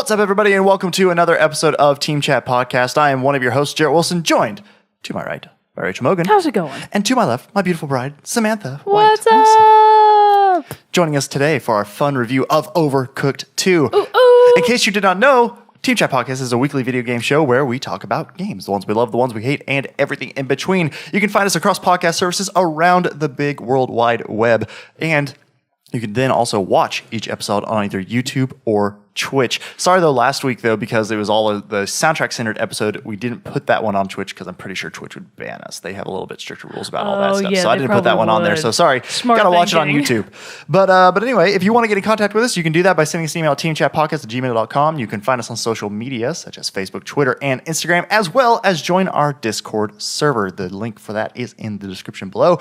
What's up, everybody, and welcome to another episode of Team Chat Podcast. I am one of your hosts, Jerrett Wilson, joined to my right by Rachel Mogan. How's it going? And to my left, my beautiful bride, Samantha What's White-Wilson. up? Joining us today for our fun review of Overcooked 2. Ooh. In case you did not know, Team Chat Podcast is a weekly video game show where we talk about games, the ones we love, the ones we hate, and everything in between. You can find us across podcast services around the big World Wide Web, and you can then also watch each episode on either YouTube or Twitch. Sorry, though, last week, though, because it was all of the soundtrack-centered episode, we didn't put that one on Twitch because I'm pretty sure Twitch would ban us. They have a little bit stricter rules about all that stuff. Yeah, so I didn't put that one on there. So sorry. Smart Gotta watch it on thinking. YouTube. But anyway, if you want to get in contact with us, you can do that by sending us an email at teamchatpodcast@gmail.com. You can find us on social media, such as Facebook, Twitter, and Instagram, as well as join our Discord server. The link for that is in the description below.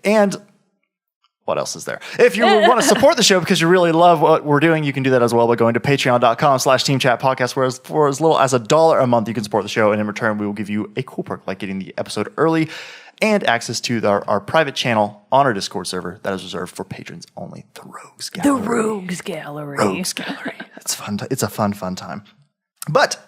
And what else is there? If you want to support the show because you really love what we're doing, you can do that as well by going to patreon.com/teamchatpodcast, where for as little as $1 a month, you can support the show. And in return, we will give you a cool perk like getting the episode early and access to our private channel on our Discord server that is reserved for patrons only. The Rogues Gallery. The Rogues Gallery. Rogues Gallery. It's fun. It's a fun time. But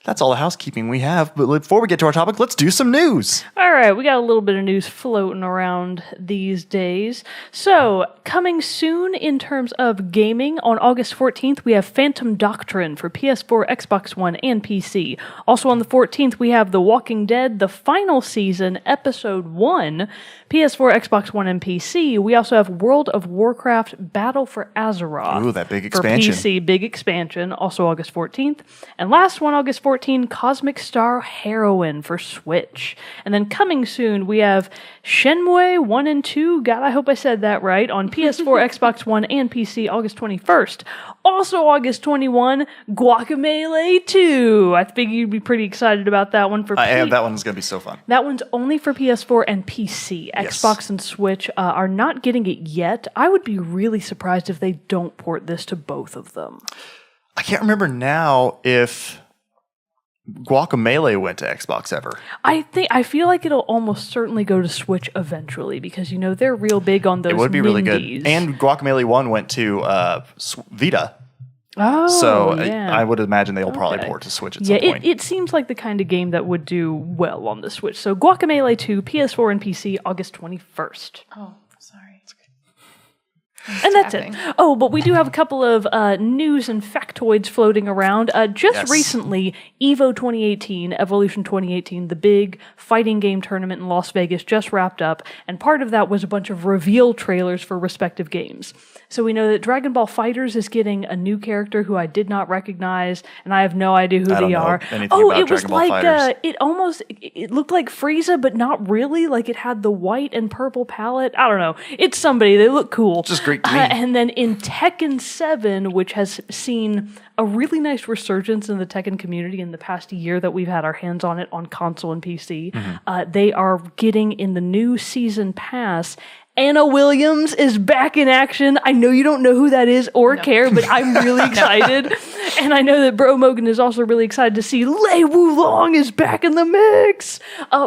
that's all the housekeeping we have. But before we get to our topic, let's do some news. All right, we got a little bit of news floating around these days. So, coming soon in terms of gaming, on August 14th, we have Phantom Doctrine for PS4, Xbox One, and PC. Also on the 14th, we have The Walking Dead, the final season, Episode 1, PS4, Xbox One, and PC. We also have World of Warcraft Battle for Azeroth. Ooh, that big expansion. For PC, big expansion, also August 14th. And last one, August 14th, Cosmic Star Heroine for Switch. And then coming soon, we have Shenmue 1 and 2, God, I hope I said that right, on PS4, Xbox One, and PC, August 21st. Also August 21, Guacamelee 2. I think you'd be pretty excited about that one for PC. That one's going to be so fun. That one's only for PS4 and PC. Yes. Xbox and Switch are not getting it yet. I would be really surprised if they don't port this to both of them. I can't remember now if Guacamelee went to Xbox ever. I feel like it'll almost certainly go to Switch eventually because they're real big on those. It would be really good. Nindies. And Guacamelee 1 went to Vita. Oh, So yeah. I would imagine they'll probably port to Switch at some point. It seems like the kind of game that would do well on the Switch. So Guacamelee 2, PS4 and PC, August 21st. Oh, sorry. It's okay. And that's it. Oh, but we do have a couple of news and factoids floating around. Just recently, EVO 2018, Evolution 2018, the big fighting game tournament in Las Vegas just wrapped up, and part of that was a bunch of reveal trailers for respective games. So we know that Dragon Ball FighterZ is getting a new character who I did not recognize, and I have no idea who they are. Oh, it was Dragon Ball like FighterZ. it looked like Frieza, but not really. Like it had the white and purple palette. I don't know. It's somebody. They look cool. Just Greek to me. And then in Tekken 7, which has seen a really nice resurgence in the Tekken community in the past year that we've had our hands on it on console and PC, they are getting in the new season pass. Anna Williams is back in action. I know you don't know who that is or care, but I'm really excited. And I know that Bro Mogan is also really excited to see Lei Wulong is back in the mix.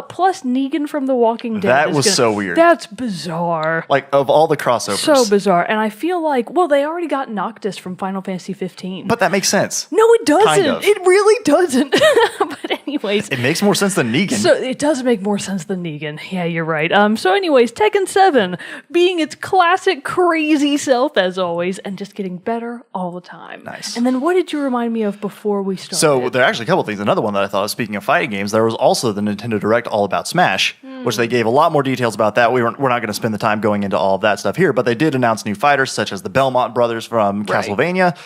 Plus Negan from The Walking Dead. That was so weird. That's bizarre. Like, of all the crossovers. So bizarre. And I feel like, they already got Noctis from Final Fantasy 15. But that makes sense. No, it doesn't. Kind of. It really doesn't. But anyways. It makes more sense than Negan. So it does make more sense than Negan. Yeah, you're right. So anyways, Tekken 7 being its classic crazy self as always and just getting better all the time. Nice. And then what did you remind me of before we started? So there are actually a couple of things. Another one that I thought of, speaking of fighting games, there was also the Nintendo Direct All About Smash, which they gave a lot more details about that. We're not going to spend the time going into all of that stuff here, but they did announce new fighters such as the Belmont brothers from Castlevania,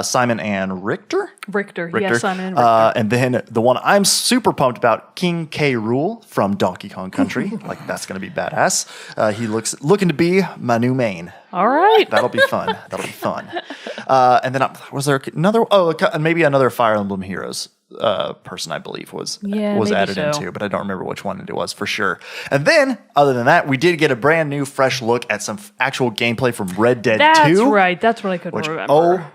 Simon and Richter. Yeah, Simon and Richter. And then the one I'm super pumped about, King K. Rool from Donkey Kong Country. Like, that's going to be badass. He looking to be my new main. All right. That'll be fun. And then was there another? Maybe another Fire Emblem Heroes person, I believe, was added into, but I don't remember which one it was for sure. And then, other than that, we did get a brand new, fresh look at some actual gameplay from Red Dead 2. That's right. That's what I couldn't remember. Oh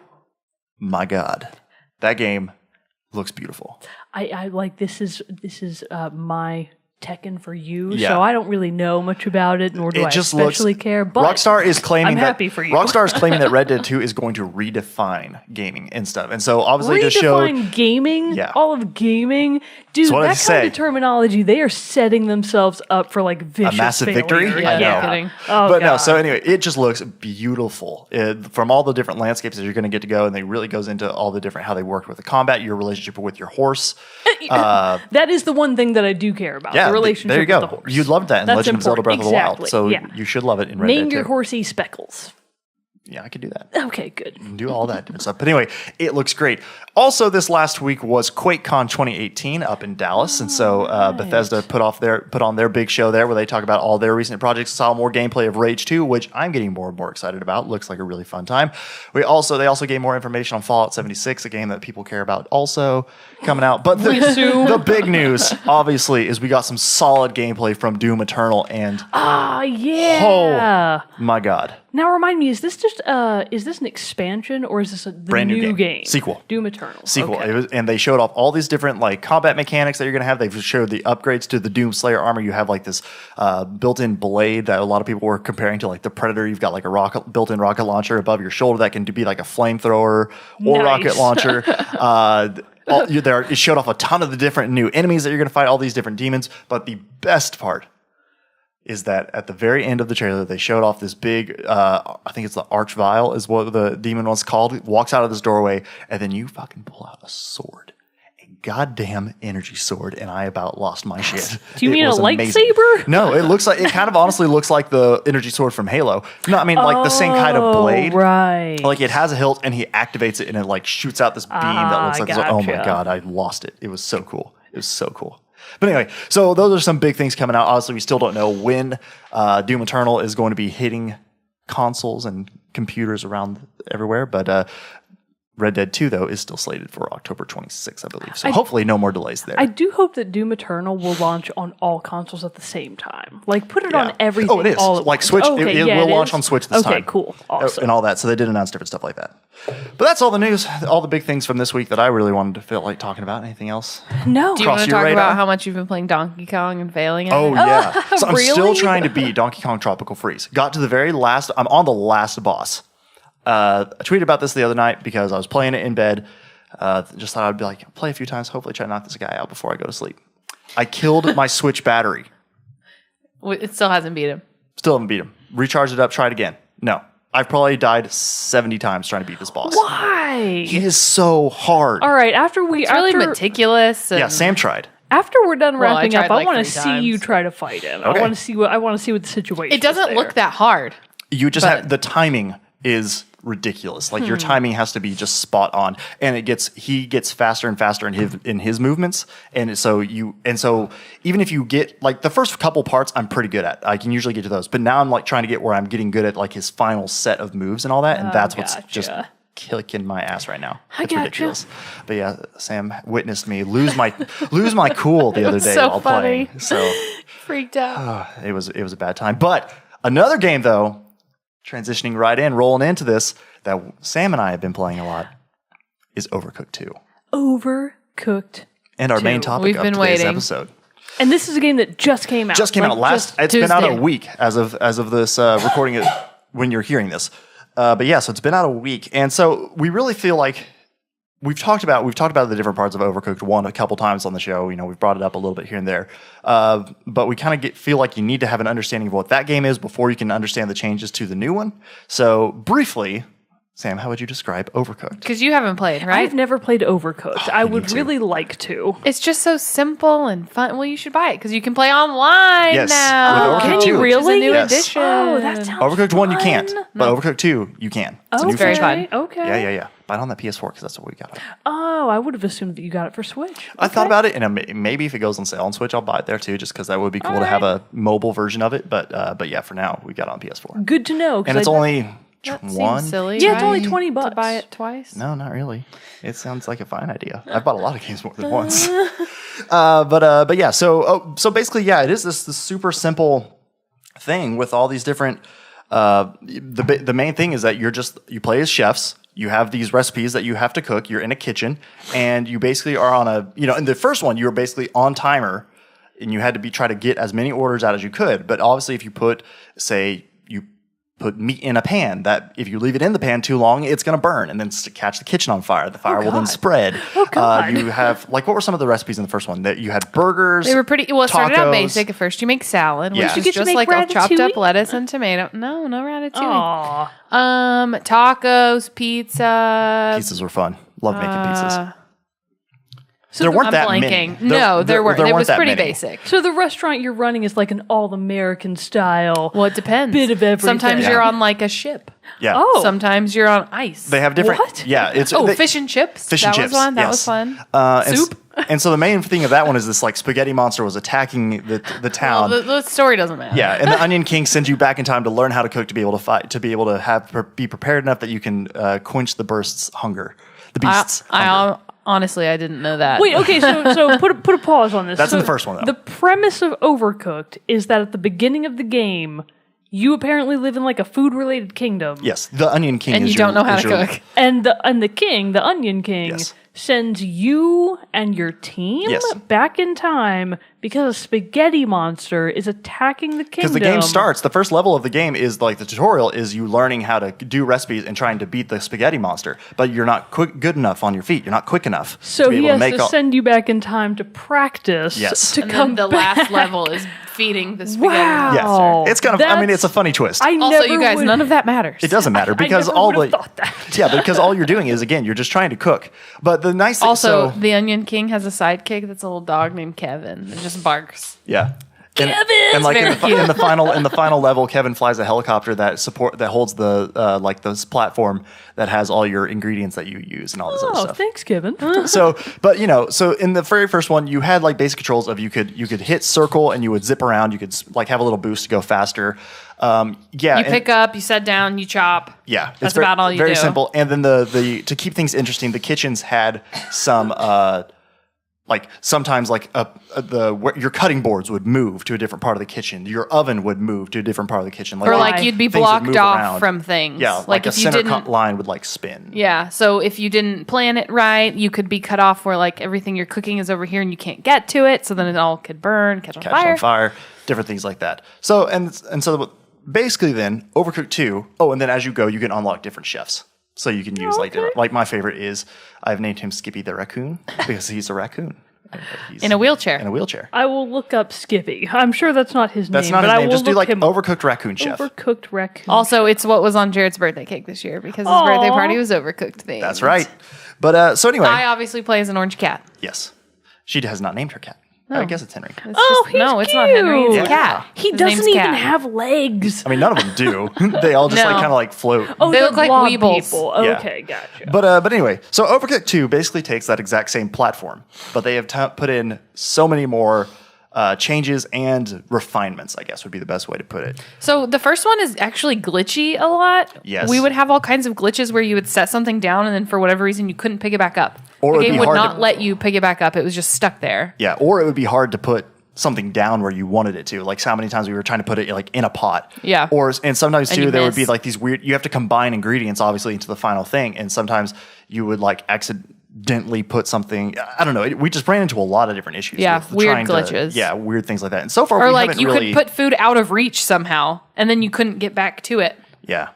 my God, that game looks beautiful. I like this is my Tekken for you, Yeah. so I don't really know much about it, nor do I just especially care. But Rockstar is claiming I'm happy for you. Rockstar is claiming that Red Dead 2 is going to redefine gaming and stuff. And so obviously it just showed redefine gaming, Yeah. all of gaming, dude. what I That just kind say. of terminology, they are setting themselves up for like vicious massive victory? failure. I know. Yeah, no kidding. Oh, but no, God. so anyway, it just looks beautiful from all the different landscapes that you're going to get to go, and they really goes into all the different how they work with the combat, your relationship with your horse. That is the one thing that I do care about. Yeah, the relationship there you go. with the horse. You'd love that in That's Legend of Zelda Breath important. of the Wild, Exactly, so yeah. you should love it in Red Name Dead your 2. horsey Speckles. Yeah, I could do that. Okay, good. Do all that different stuff. But anyway, it looks great. Also, this last week was QuakeCon 2018 up in Dallas, and so Bethesda put on their big show there where they talk about all their recent projects. Saw more gameplay of Rage 2, which I'm getting more and more excited about. Looks like a really fun time. They also gave more information on Fallout 76, a game that people care about, also coming out. But the big news, obviously, is we got some solid gameplay from Doom Eternal, and Yeah. oh my god. Now remind me, is this just is this an expansion or is this the Brand new game. Sequel. Doom Eternal. Sequel. Okay. And they showed off all these different like combat mechanics that you're going to have. They've showed the upgrades to the Doom Slayer armor. You have like this built-in blade that a lot of people were comparing to like the Predator. You've got like a built-in rocket launcher above your shoulder that can be like a flamethrower or Nice. rocket launcher. It showed off a ton of the different new enemies that you're going to fight, all these different demons. But the best part is that at the very end of the trailer, they showed off this big, I think it's the Archvile is what the demon was called. It walks out of this doorway, and then you fucking pull out a sword. A goddamn energy sword, and I about lost my shit. Do you It mean a was amazing. lightsaber? No, it kind of honestly looks like the energy sword from Halo. No, I mean like the same kind of blade. Right. Like it has a hilt, and he activates it, and it like shoots out this beam that looks like, oh my gotcha. god, I lost it. It was so cool. It was so cool. But anyway, so those are some big things coming out. Obviously, we still don't know when Doom Eternal is going to be hitting consoles and computers around everywhere. But Red Dead 2, though, is still slated for October 26th, I believe. So hopefully no more delays there. I do hope that Doom Eternal will launch on all consoles at the same time. Like, put it on everything. Oh, it is. All at Like once. Switch, Okay, it will launch on Switch this time. Okay, cool. Awesome. And all that. So they did announce different stuff like that. But that's all the news, all the big things from this week that I really wanted to feel like talking about. Anything else? No. Do you want Cross to your talk radar? about how much you've been playing Donkey Kong and failing at Oh, it? yeah. So I'm still really? trying to beat Donkey Kong Tropical Freeze. Got to the very last. I'm on the last boss. I tweeted about this the other night because I was playing it in bed. Just thought I'd be like, play a few times, hopefully try to knock this guy out before I go to sleep. I killed my Switch battery. It still hasn't beat him. Still haven't beat him. Recharged it up, tried again. No. I've probably died 70 times trying to beat this boss. Why? It is so hard. All right, after we It's really meticulous. And Yeah, Sam tried. after we're done Well, I wrapping up, tried, I like, want to 3 see you times. try to fight him. Okay. I want to see what the situation. It doesn't is look that hard. You just But- have the timing is ridiculous. Like your timing has to be just spot on, and he gets faster and faster in his movements, and so even if you get like the first couple parts, I'm pretty good at. I can usually get to those, but now I'm like trying to get where I'm getting good at like his final set of moves and all that, and that's what's just gotcha. kicking my ass right now. I It's gotcha. ridiculous. But yeah, Sam witnessed me lose my cool the other day so while funny. playing. So Freaked out. it was a bad time. But another game though, transitioning right in, rolling into this, that Sam and I have been playing a lot, is Overcooked 2. Overcooked. And our main topic We've of been today's waiting. episode. And this is a game that just came out. Just came Like, out last. It's Tuesday. been out a week as of this recording it when you're hearing this. But yeah, so it's been out a week, and so we really feel like we've talked about the different parts of Overcooked 1 a couple times on the show. You know, we've brought it up a little bit here and there, but we kind of feel like you need to have an understanding of what that game is before you can understand the changes to the new one. So briefly, Sam, how would you describe Overcooked? Because you haven't played, right? I've never played Overcooked. I would to. really like to. It's just so simple and fun. Well, you should buy it because you can play online Yes, now. with Overcooked Can you 2. really? Which is a new Yes. edition. Oh, that sounds Overcooked 1 you fun. can't, but Overcooked 2 you can. It's a new very feature. fun. Okay. Yeah. Buy it on the PS4 because that's what we got. Oh, I would have assumed that you got it for Switch. I thought about it, and maybe if it goes on sale on Switch, I'll buy it there too, just because that would be cool to have a mobile version of it. But yeah, for now, we got it on PS4, Good to know. 'cause and it's I- only That seems one. silly. Yeah, it's only right? $20 to buy it twice. No, not really. It sounds like a fine idea. I've bought a lot of games more than once. But yeah. So basically, yeah, it is this super simple thing with all these different. The main thing is that you play as chefs. You have these recipes that you have to cook. You're in a kitchen, and you basically are on in the first one, you were basically on timer and you had to try to get as many orders out as you could. But obviously, if you put meat in a pan, that if you leave it in the pan too long, it's going to burn and then catch the kitchen on fire. The fire will then spread. Oh, God. You have, what were some of the recipes in the first one? That you had burgers. They were pretty, it started out tacos. basic. At first you make salad, Yeah. which Did is you get to just make like a chopped ratatouille? up lettuce and tomato. No ratatouille. Aw. Tacos, pizza. Pizzas were fun. Love making pizzas. So There weren't I'm that blanking. many. No, there weren't. It weren't was that pretty many. basic. So the restaurant you're running is like an all-American style. Well, it depends. Bit of everything. Sometimes Yeah. you're on like a ship. Yeah. Oh. Sometimes you're on ice. They have different. What? Yeah. It's fish and chips. Fish and that chips. was one. That yes. was fun. And Soup. And so the main thing of that one is this like spaghetti monster was attacking the town. Well, the story doesn't matter. Yeah, and the Onion King sends you back in time to learn how to cook, to be able to fight, to be able to be prepared enough that you can quench the beast's hunger. Honestly, I didn't know that. Wait, okay, so put a pause on this. That's so in the first one, though. The premise of Overcooked is that at the beginning of the game, you apparently live in like a food-related kingdom. Yes, the Onion King and is you don't know how is to your- cook. And the Onion King, Yes. sends you and your team Yes. back in time because a spaghetti monster is attacking the kingdom. Because the game starts, the first level of the game is like the tutorial is you learning how to do recipes and trying to beat the spaghetti monster, but you're not good enough on your feet. You're not quick enough. So to be he able has to to send you back in time to practice. Yes. To And come then the back. last level is feeding the spaghetti Wow. Yes, monster. it's kind of. I mean, it's a funny twist. I Also, never you guys, would- none of that matters. It doesn't matter because I never all would've the thought that. yeah, because all you're doing is again you're just trying to cook. But the nice thing, Also, so, the Onion King has a sidekick that's a little dog named Kevin. It just barks. yeah. Kevin! And like Very cute. in the final level, Kevin flies a helicopter that holds the like this platform that has all your ingredients that you use and all this other Oh, stuff. thanks, Kevin. So, but so in the very first one, you had like basic controls of you could hit circle and you would zip around. You could like have a little boost to go faster. You pick up, you set down, you chop. Yeah, That's about all you very do. simple. And then the to keep things interesting, the kitchens had some like sometimes like your cutting boards would move to a different part of the kitchen. Your oven would move to a different part of the kitchen. Or like you'd be things would blocked move off around. from things. Yeah, like a if you center didn't. line would like spin. Yeah, so if you didn't plan it right, you could be cut off where like everything you're cooking is over here and you can't get to it. So then it all could burn, catch on fire. Different things like that. So and so basically then Overcooked 2. Oh, and then as you go, you can unlock different chefs. So you can use like different, like my favorite is I've named him Skippy the Raccoon because he's a raccoon. He's In a wheelchair. In a wheelchair. I will look up Skippy. I'm sure that's not his That's name. not but his I name. will Just do look like him up. Overcooked Raccoon Chef. Overcooked raccoon. Also, it's what was on Jerrett's birthday cake this year because his birthday party was Overcooked themed. That's right. But so anyway, I obviously play as an orange cat. yes, she has not named her cat. I guess it's Henry. It's Oh, just, he's no, it's not Henry. It's cute. a cat. He His doesn't name's even Cat. have legs. I mean, none of them do. They all just like No. kind of like float. Oh, They they're look like blob Weebles. people. Yeah. Okay, gotcha. But anyway, so Overcooked 2 basically takes that exact same platform, but they have put in so many more changes and refinements, I guess would be the best way to put it. So the first one is actually glitchy a lot. Yes. We would have all kinds of glitches where you would set something down and then for whatever reason you couldn't pick it back up. Or the it'd game be would hard not to- let you pick it back up. It was just stuck there. Yeah, or it would be hard to put something down where you wanted it to. Like how many times we were trying to put it like in a pot. Yeah. And sometimes And too you there would miss. be like these weird. You have to combine ingredients obviously into the final thing, and sometimes you would like accidentally put something. I don't know. We just ran into a lot of different issues. Yeah, with weird trying to- glitches. yeah, weird things like that. And so far, Or we like haven't you really, could put food out of reach somehow and then you couldn't get back to it. yeah.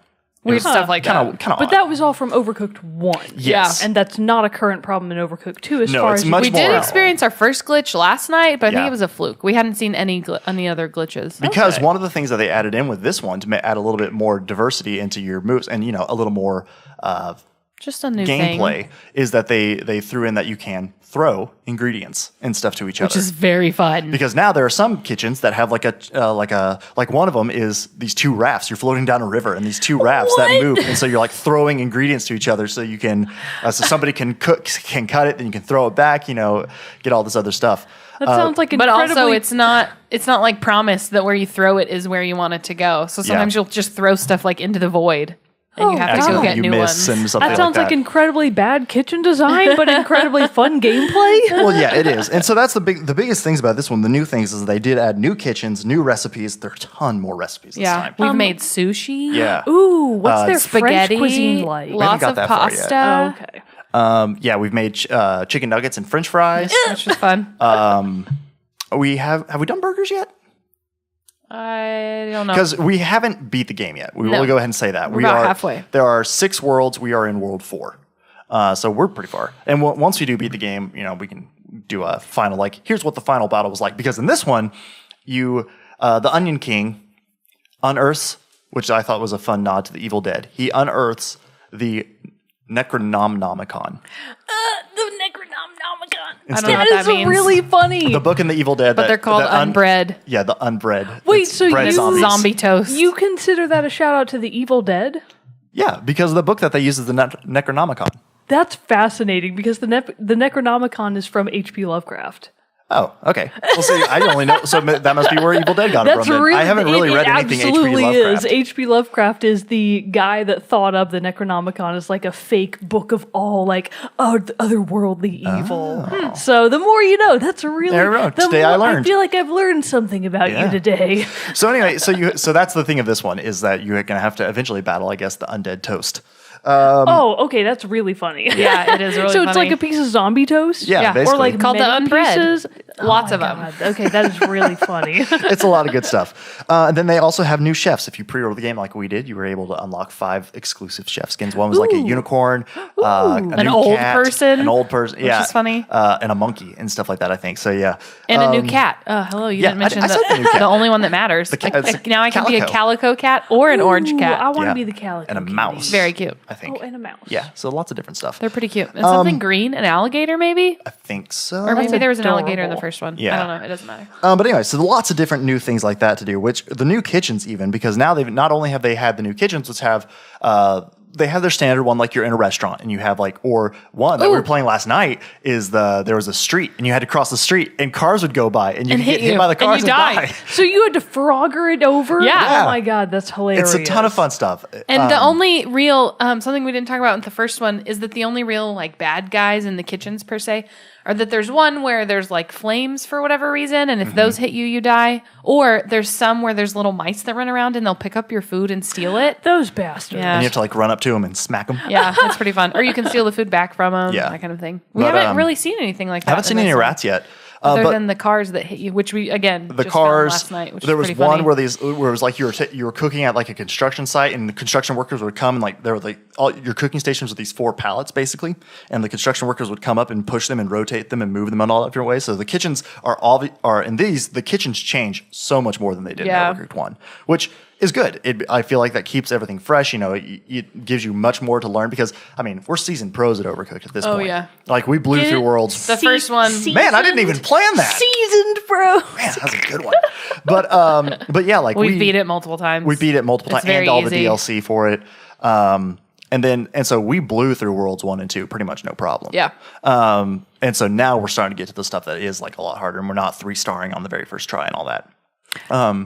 Weird stuff like Kind that. of. But that was all from Overcooked 1. Yes. And that's not a current problem in Overcooked 2 as No, far it's as much We more- did experience our first glitch last night, but I think Yeah. it was a fluke. We hadn't seen any other glitches. Because one of the things that they added in with this one to add a little bit more diversity into your moves and, a little more Just a new gameplay thing, is that they threw in that you can throw ingredients and stuff to each which other. is very fun. Because now there are some kitchens that have like one of them is these two rafts. You're floating down a river and these two rafts that move, and so you're like throwing ingredients to each other. So you can, so somebody can cut it, then you can throw it back. Get all this other stuff. That sounds like But incredibly... also, it's not like promised that where you throw it is where you want it to go. So sometimes you'll just throw stuff like into the void, and you have to go Accidentally get you new miss ones. and something That sounds like incredibly bad kitchen design, but incredibly fun gameplay. Well, yeah, it is. And so that's the biggest things about this one. The new things is they did add new kitchens, new recipes. There are a ton more recipes this Yeah, time. we've made sushi. Yeah. Ooh, what's their Spaghetti, French cuisine like? lots got of that far yet. pasta, Okay. Yeah, we've made chicken nuggets and French fries. which was fun. have we done burgers yet? I don't know. Because we haven't beat the game yet. We will go ahead and say that. We're about halfway. There are 6 worlds. We are in world 4. So we're pretty far. And once we do beat the game, we can do a final, like, here's what the final battle was like. Because in this one, the Onion King unearths, which I thought was a fun nod to the Evil Dead. He unearths the Necronomicon. The Necronomicon. I don't know what that means. Really funny. The book in the Evil Dead. But they're called unbread. Yeah, the unbread. Wait, It's so bread you zombies. Zombie toast. You consider that a shout out to the Evil Dead? Yeah, because of the book that they use is the Necronomicon. That's fascinating because the Necronomicon is from H.P. Lovecraft. Oh, okay. Well, see, I only know. So that must be where Evil Dead got it That's from. really, I haven't really read anything H.P. absolutely Lovecraft. is. H.P. Lovecraft is the guy that thought up the Necronomicon as like a fake book of all like otherworldly evil. So the more you know, that's really. There we go. the Today more, I learned. I feel like I've learned something about you today. So anyway, so that's the thing of this one is that you're going to have to eventually battle, I guess, the undead toast. Okay, that's really funny. Yeah, it is really So funny. it's like a piece of zombie toast? Yeah, Yeah, basically. Or like Called the many unbread. pieces? Lots Oh of my them. God. Okay, that is really funny. It's a lot of good stuff. And then they also have new chefs. If you pre-order the game like we did, you were able to unlock 5 exclusive chef skins. One was like a unicorn, An new old cat, person, an old person, which is funny. and a monkey and stuff like that. I think so. Yeah, And a new cat. Oh, hello. You yeah, didn't mention I said the new cat. the only one that matters. it's Now I can be a calico. calico cat or an orange Ooh, cat. I want to Yeah. be the calico. and a kitty. mouse. Very cute. I think. Oh, and a mouse. Yeah, so lots of different stuff. They're pretty cute. And something green, an alligator maybe? I think so. Or maybe there was an alligator in the adorable. first one. Yeah. I don't know. It doesn't matter. But anyway, so lots of different new things like that to do, which the new kitchens even, because now they've not only have they had the new kitchens, which have they have their standard one like you're in a restaurant and you have like, or one that we were playing last night is there was a street and you had to cross the street and cars would go by and you could get hit by the and cars you die. So you had to Frogger it over? Yeah. Oh my God, that's hilarious. It's a ton of fun stuff. And the only real something we didn't talk about in the first one is that the only real like bad guys in the kitchens per se are that there's one where there's like flames for whatever reason, and if those hit you, you die. Or there's some where there's little mice that run around and they'll pick up your food and steal it. Those bastards. Yeah. And you have to like run up to them and smack them. Yeah, it's pretty fun. Or you can steal the food back from them, Yeah. that kind of thing. We But, haven't really seen anything like that. I haven't seen in any this one. rats yet. Other But than the cars that hit you, which we again the just cars, found last night. Which there was pretty one funny. where it was like you were cooking at like a construction site, and the construction workers would come and like there were like all your cooking stations with these 4 pallets basically, and the construction workers would come up and push them and rotate them and move them in all different ways. So the kitchens are in these the kitchens change so much more than they did in Overcooked 1, which is good. I feel like that keeps everything fresh. You know, it gives you much more to learn because I mean we're seasoned pros at Overcooked at this point. yeah. Like we blew through worlds. The first one. Man, I didn't even plan that. Seasoned, bro. Man, that's a good one. But yeah, like We beat it multiple times. We beat it multiple times It's very and all the easy. DLC for it. And so we blew through Worlds 1 and 2 pretty much no problem. Yeah. And so now we're starting to get to the stuff that is like a lot harder, and we're not 3-starring on the very first try and all that.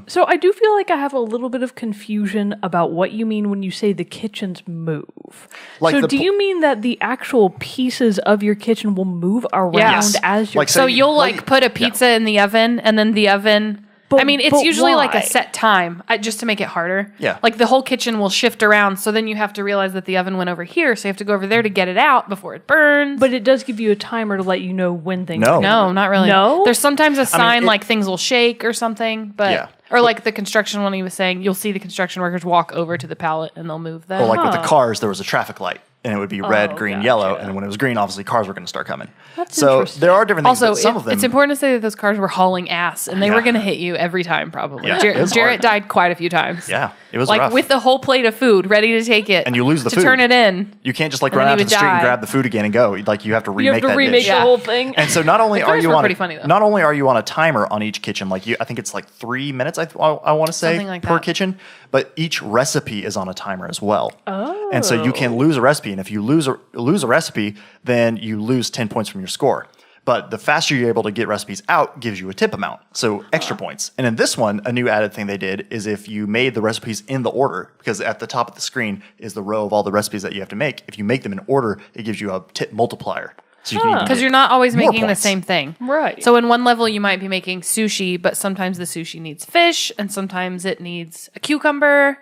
So I do feel like I have a little bit of confusion about what you mean when you say the kitchens move. Like so the do you mean that the actual pieces of your kitchen will move around Yes. as you're Like, So So you'll like- like put a pizza in the oven, and then the oven. But- I mean, it's but usually like why? a set time just to make it harder. Yeah. Like the whole kitchen will shift around, so then you have to realize that the oven went over here, so you have to go over there to get it out before it burns. But it does give you a timer to let you know when things No. are no, not really. No? There's sometimes a sign it- like things will shake or something, but Yeah. or like the construction one he was saying, you'll see the construction workers walk over to the pallet and they'll move them. Or like with the cars, there was a traffic light, and it would be red, green, gotcha. yellow, and when it was green, obviously cars were going to start coming. That's so interesting. there are different things. Also, but some of them, it's important to say that those cars were hauling ass, and they were going to hit you every time, probably. Yeah, it was Jarrett hard. died quite a few times. Yeah, it was like rough. with the whole plate of food ready to take it, And you lose the to food. turn it in. You can't just like And run then out he to the would street and die. grab the food again and go. Like you have to remake You have to that remake dish. the Yeah. whole thing. And so not only are cars you were on pretty funny, though. not only are you on a timer on each kitchen, like I think it's like 3 minutes. I want to say Something like per that. kitchen, but each recipe is on a timer as well. Oh, and so you can lose a recipe, and if you lose a recipe, then you lose 10 points from your score. But the faster you're able to get recipes out gives you a tip amount, so extra points. And in this one, a new added thing they did is if you made the recipes in the order, because at the top of the screen is the row of all the recipes that you have to make. If you make them in order, it gives you a tip multiplier. So you can even Because get you're not always more making the points. same thing. Right. So in one level, you might be making sushi, but sometimes the sushi needs fish, and sometimes it needs a cucumber.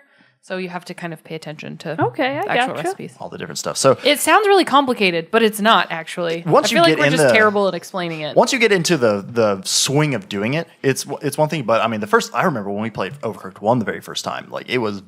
So you have to kind of pay attention to Okay, I actual gotcha. recipes. all the different stuff. So It sounds really complicated, but it's not actually. Once I you feel like get we're in just the- terrible at explaining it. once you get into the swing of doing it, it's one thing. But I mean, I remember when we played Overcooked 1 the very first time, like it was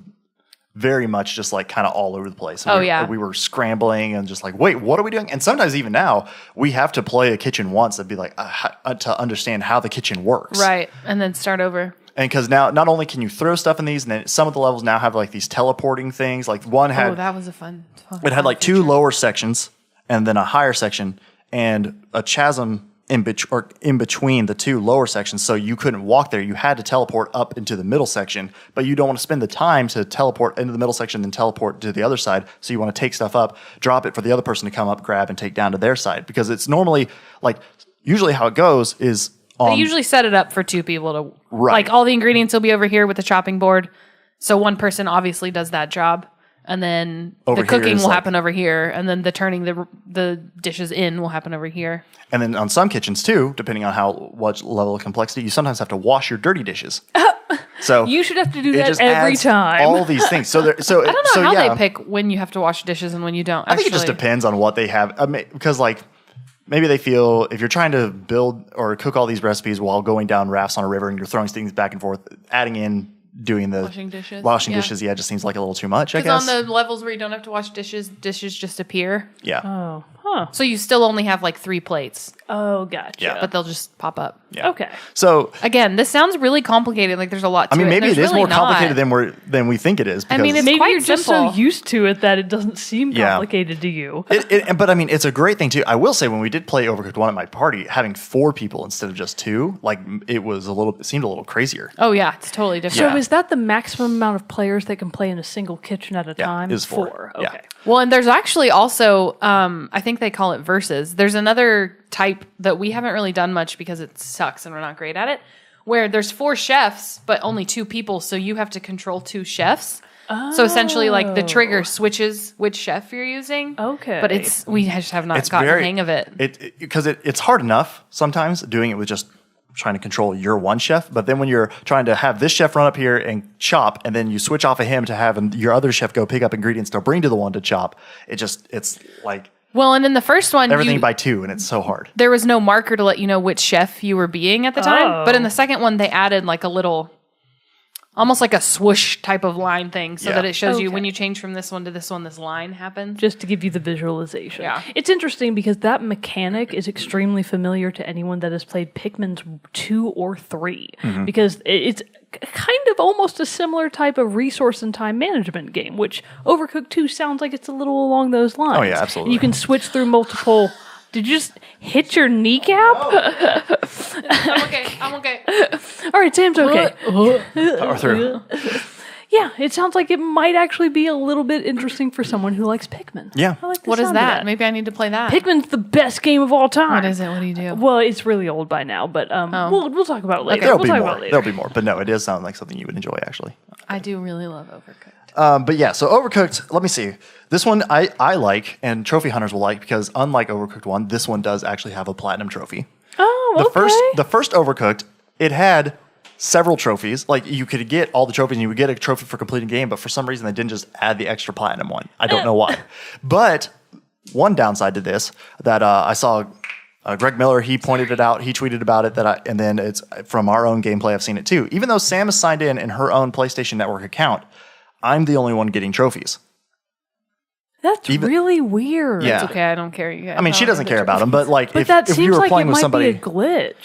very much just like kind of all over the place. Oh, yeah. We were scrambling and just like, wait, what are we doing? And sometimes even now we have to play a kitchen once and be like, to understand how the kitchen works. Right. And then start over. And because now not only can you throw stuff in these, and then some of the levels now have like these teleporting things. Like one had, That was a fun it had like two feature. lower sections and then a higher section and a chasm in between the two lower sections, so you couldn't walk there. You had to teleport up into the middle section, but you don't want to spend the time to teleport into the middle section and teleport to the other side. So you want to take stuff up, drop it for the other person to come up, grab, and take down to their side. Because it's normally like usually how it goes is They usually set it up for two people to Right. like all the ingredients will be over here with the chopping board. So one person obviously does that job. And then Over the cooking here is will like- happen over here, and then the turning the dishes in will happen over here. And then on some kitchens too, depending on what level of complexity, you sometimes have to wash your dirty dishes. So You should have to do it that just every adds time. all these things. So I don't know how yeah. they pick when you have to wash dishes and when you don't. I think it just depends on what they have. I mean, because like maybe they feel if you're trying to build or cook all these recipes while going down rafts on a river and you're throwing things back and forth, adding in doing the Washing dishes. yeah, just seems like a little too much. I Because guess. on the levels where you don't have to wash dishes just appear. Yeah. Oh, huh. So you still only have like 3 plates, Oh, gotcha. Yeah. but they'll just pop up. Yeah. Okay. So Again, this sounds really complicated. Like there's a lot to I mean, it. maybe There's it is really more complicated not. than we think it is. I mean, because- it's Maybe quite you're just so simple. used to it that it doesn't seem Yeah. complicated to you. But I mean, it's a great thing too. I will say when we did play Overcooked 1 at my party, having 4 people instead of just 2, like it seemed a little crazier. Oh yeah, it's totally different. So is that the maximum amount of players that can play in a single kitchen at a time? is 4. Yeah. Okay. Well, and there's actually also, I think they call it versus. There's another type that we haven't really done much because it sucks and we're not great at it, where there's 4 chefs, but only 2 people. So you have to control 2 chefs. So essentially, like the trigger switches which chef you're using. Okay. But we just have not gotten the hang of it. Because it's hard enough sometimes doing it with just trying to control your one chef, but then when you're trying to have this chef run up here and chop, and then you switch off of him to have your other chef go pick up ingredients to bring to the one to chop, it's like Well, and in the first one, everything by 2, and it's so hard. there was no marker to let you know which chef you were being at the time. But in the second one, they added like a little, almost like a swoosh type of line thing so Yeah. that it shows you Okay. when you change from this one to this one, this line happens. Just to give you the visualization. Yeah. It's interesting because that mechanic is extremely familiar to anyone that has played Pikmin's 2 or 3 Mm-hmm. because it's kind of almost a similar type of resource and time management game, which Overcooked 2 sounds like it's a little along those lines. Oh, yeah, absolutely. And you can switch through multiple. Did you just hit your kneecap? I'm okay. All right, Sam's okay. Power through. Yeah, it sounds like it might actually be a little bit interesting for someone who likes Pikmin. Yeah. I like the What is sound of that? Maybe I need to play that. Pikmin's the best game of all time. What is it? What do you do? Well, it's really old by now, but we'll talk about it later. There'll We'll be talk more. about it later. There'll be more. But no, it does sound like something you would enjoy actually. I do really love Overcooked. But yeah, so Overcooked, let me see. This one I like, and trophy hunters will like, because unlike Overcooked 1, this one does actually have a platinum trophy. Oh, The okay. the first Overcooked, it had several trophies. Like you could get all the trophies and you would get a trophy for completing the game, but for some reason they didn't just add the extra platinum one. I don't know why. But one downside to this that I saw Greg Miller, he pointed it out, he tweeted about it, and then it's from our own gameplay, I've seen it too. Even though Sam is signed in her own PlayStation Network account, I'm the only one getting trophies. That's really weird. Yeah. It's okay. I don't care. You guys. I mean, she doesn't care about them, but like But that if you seems were like it playing with might somebody be a glitch.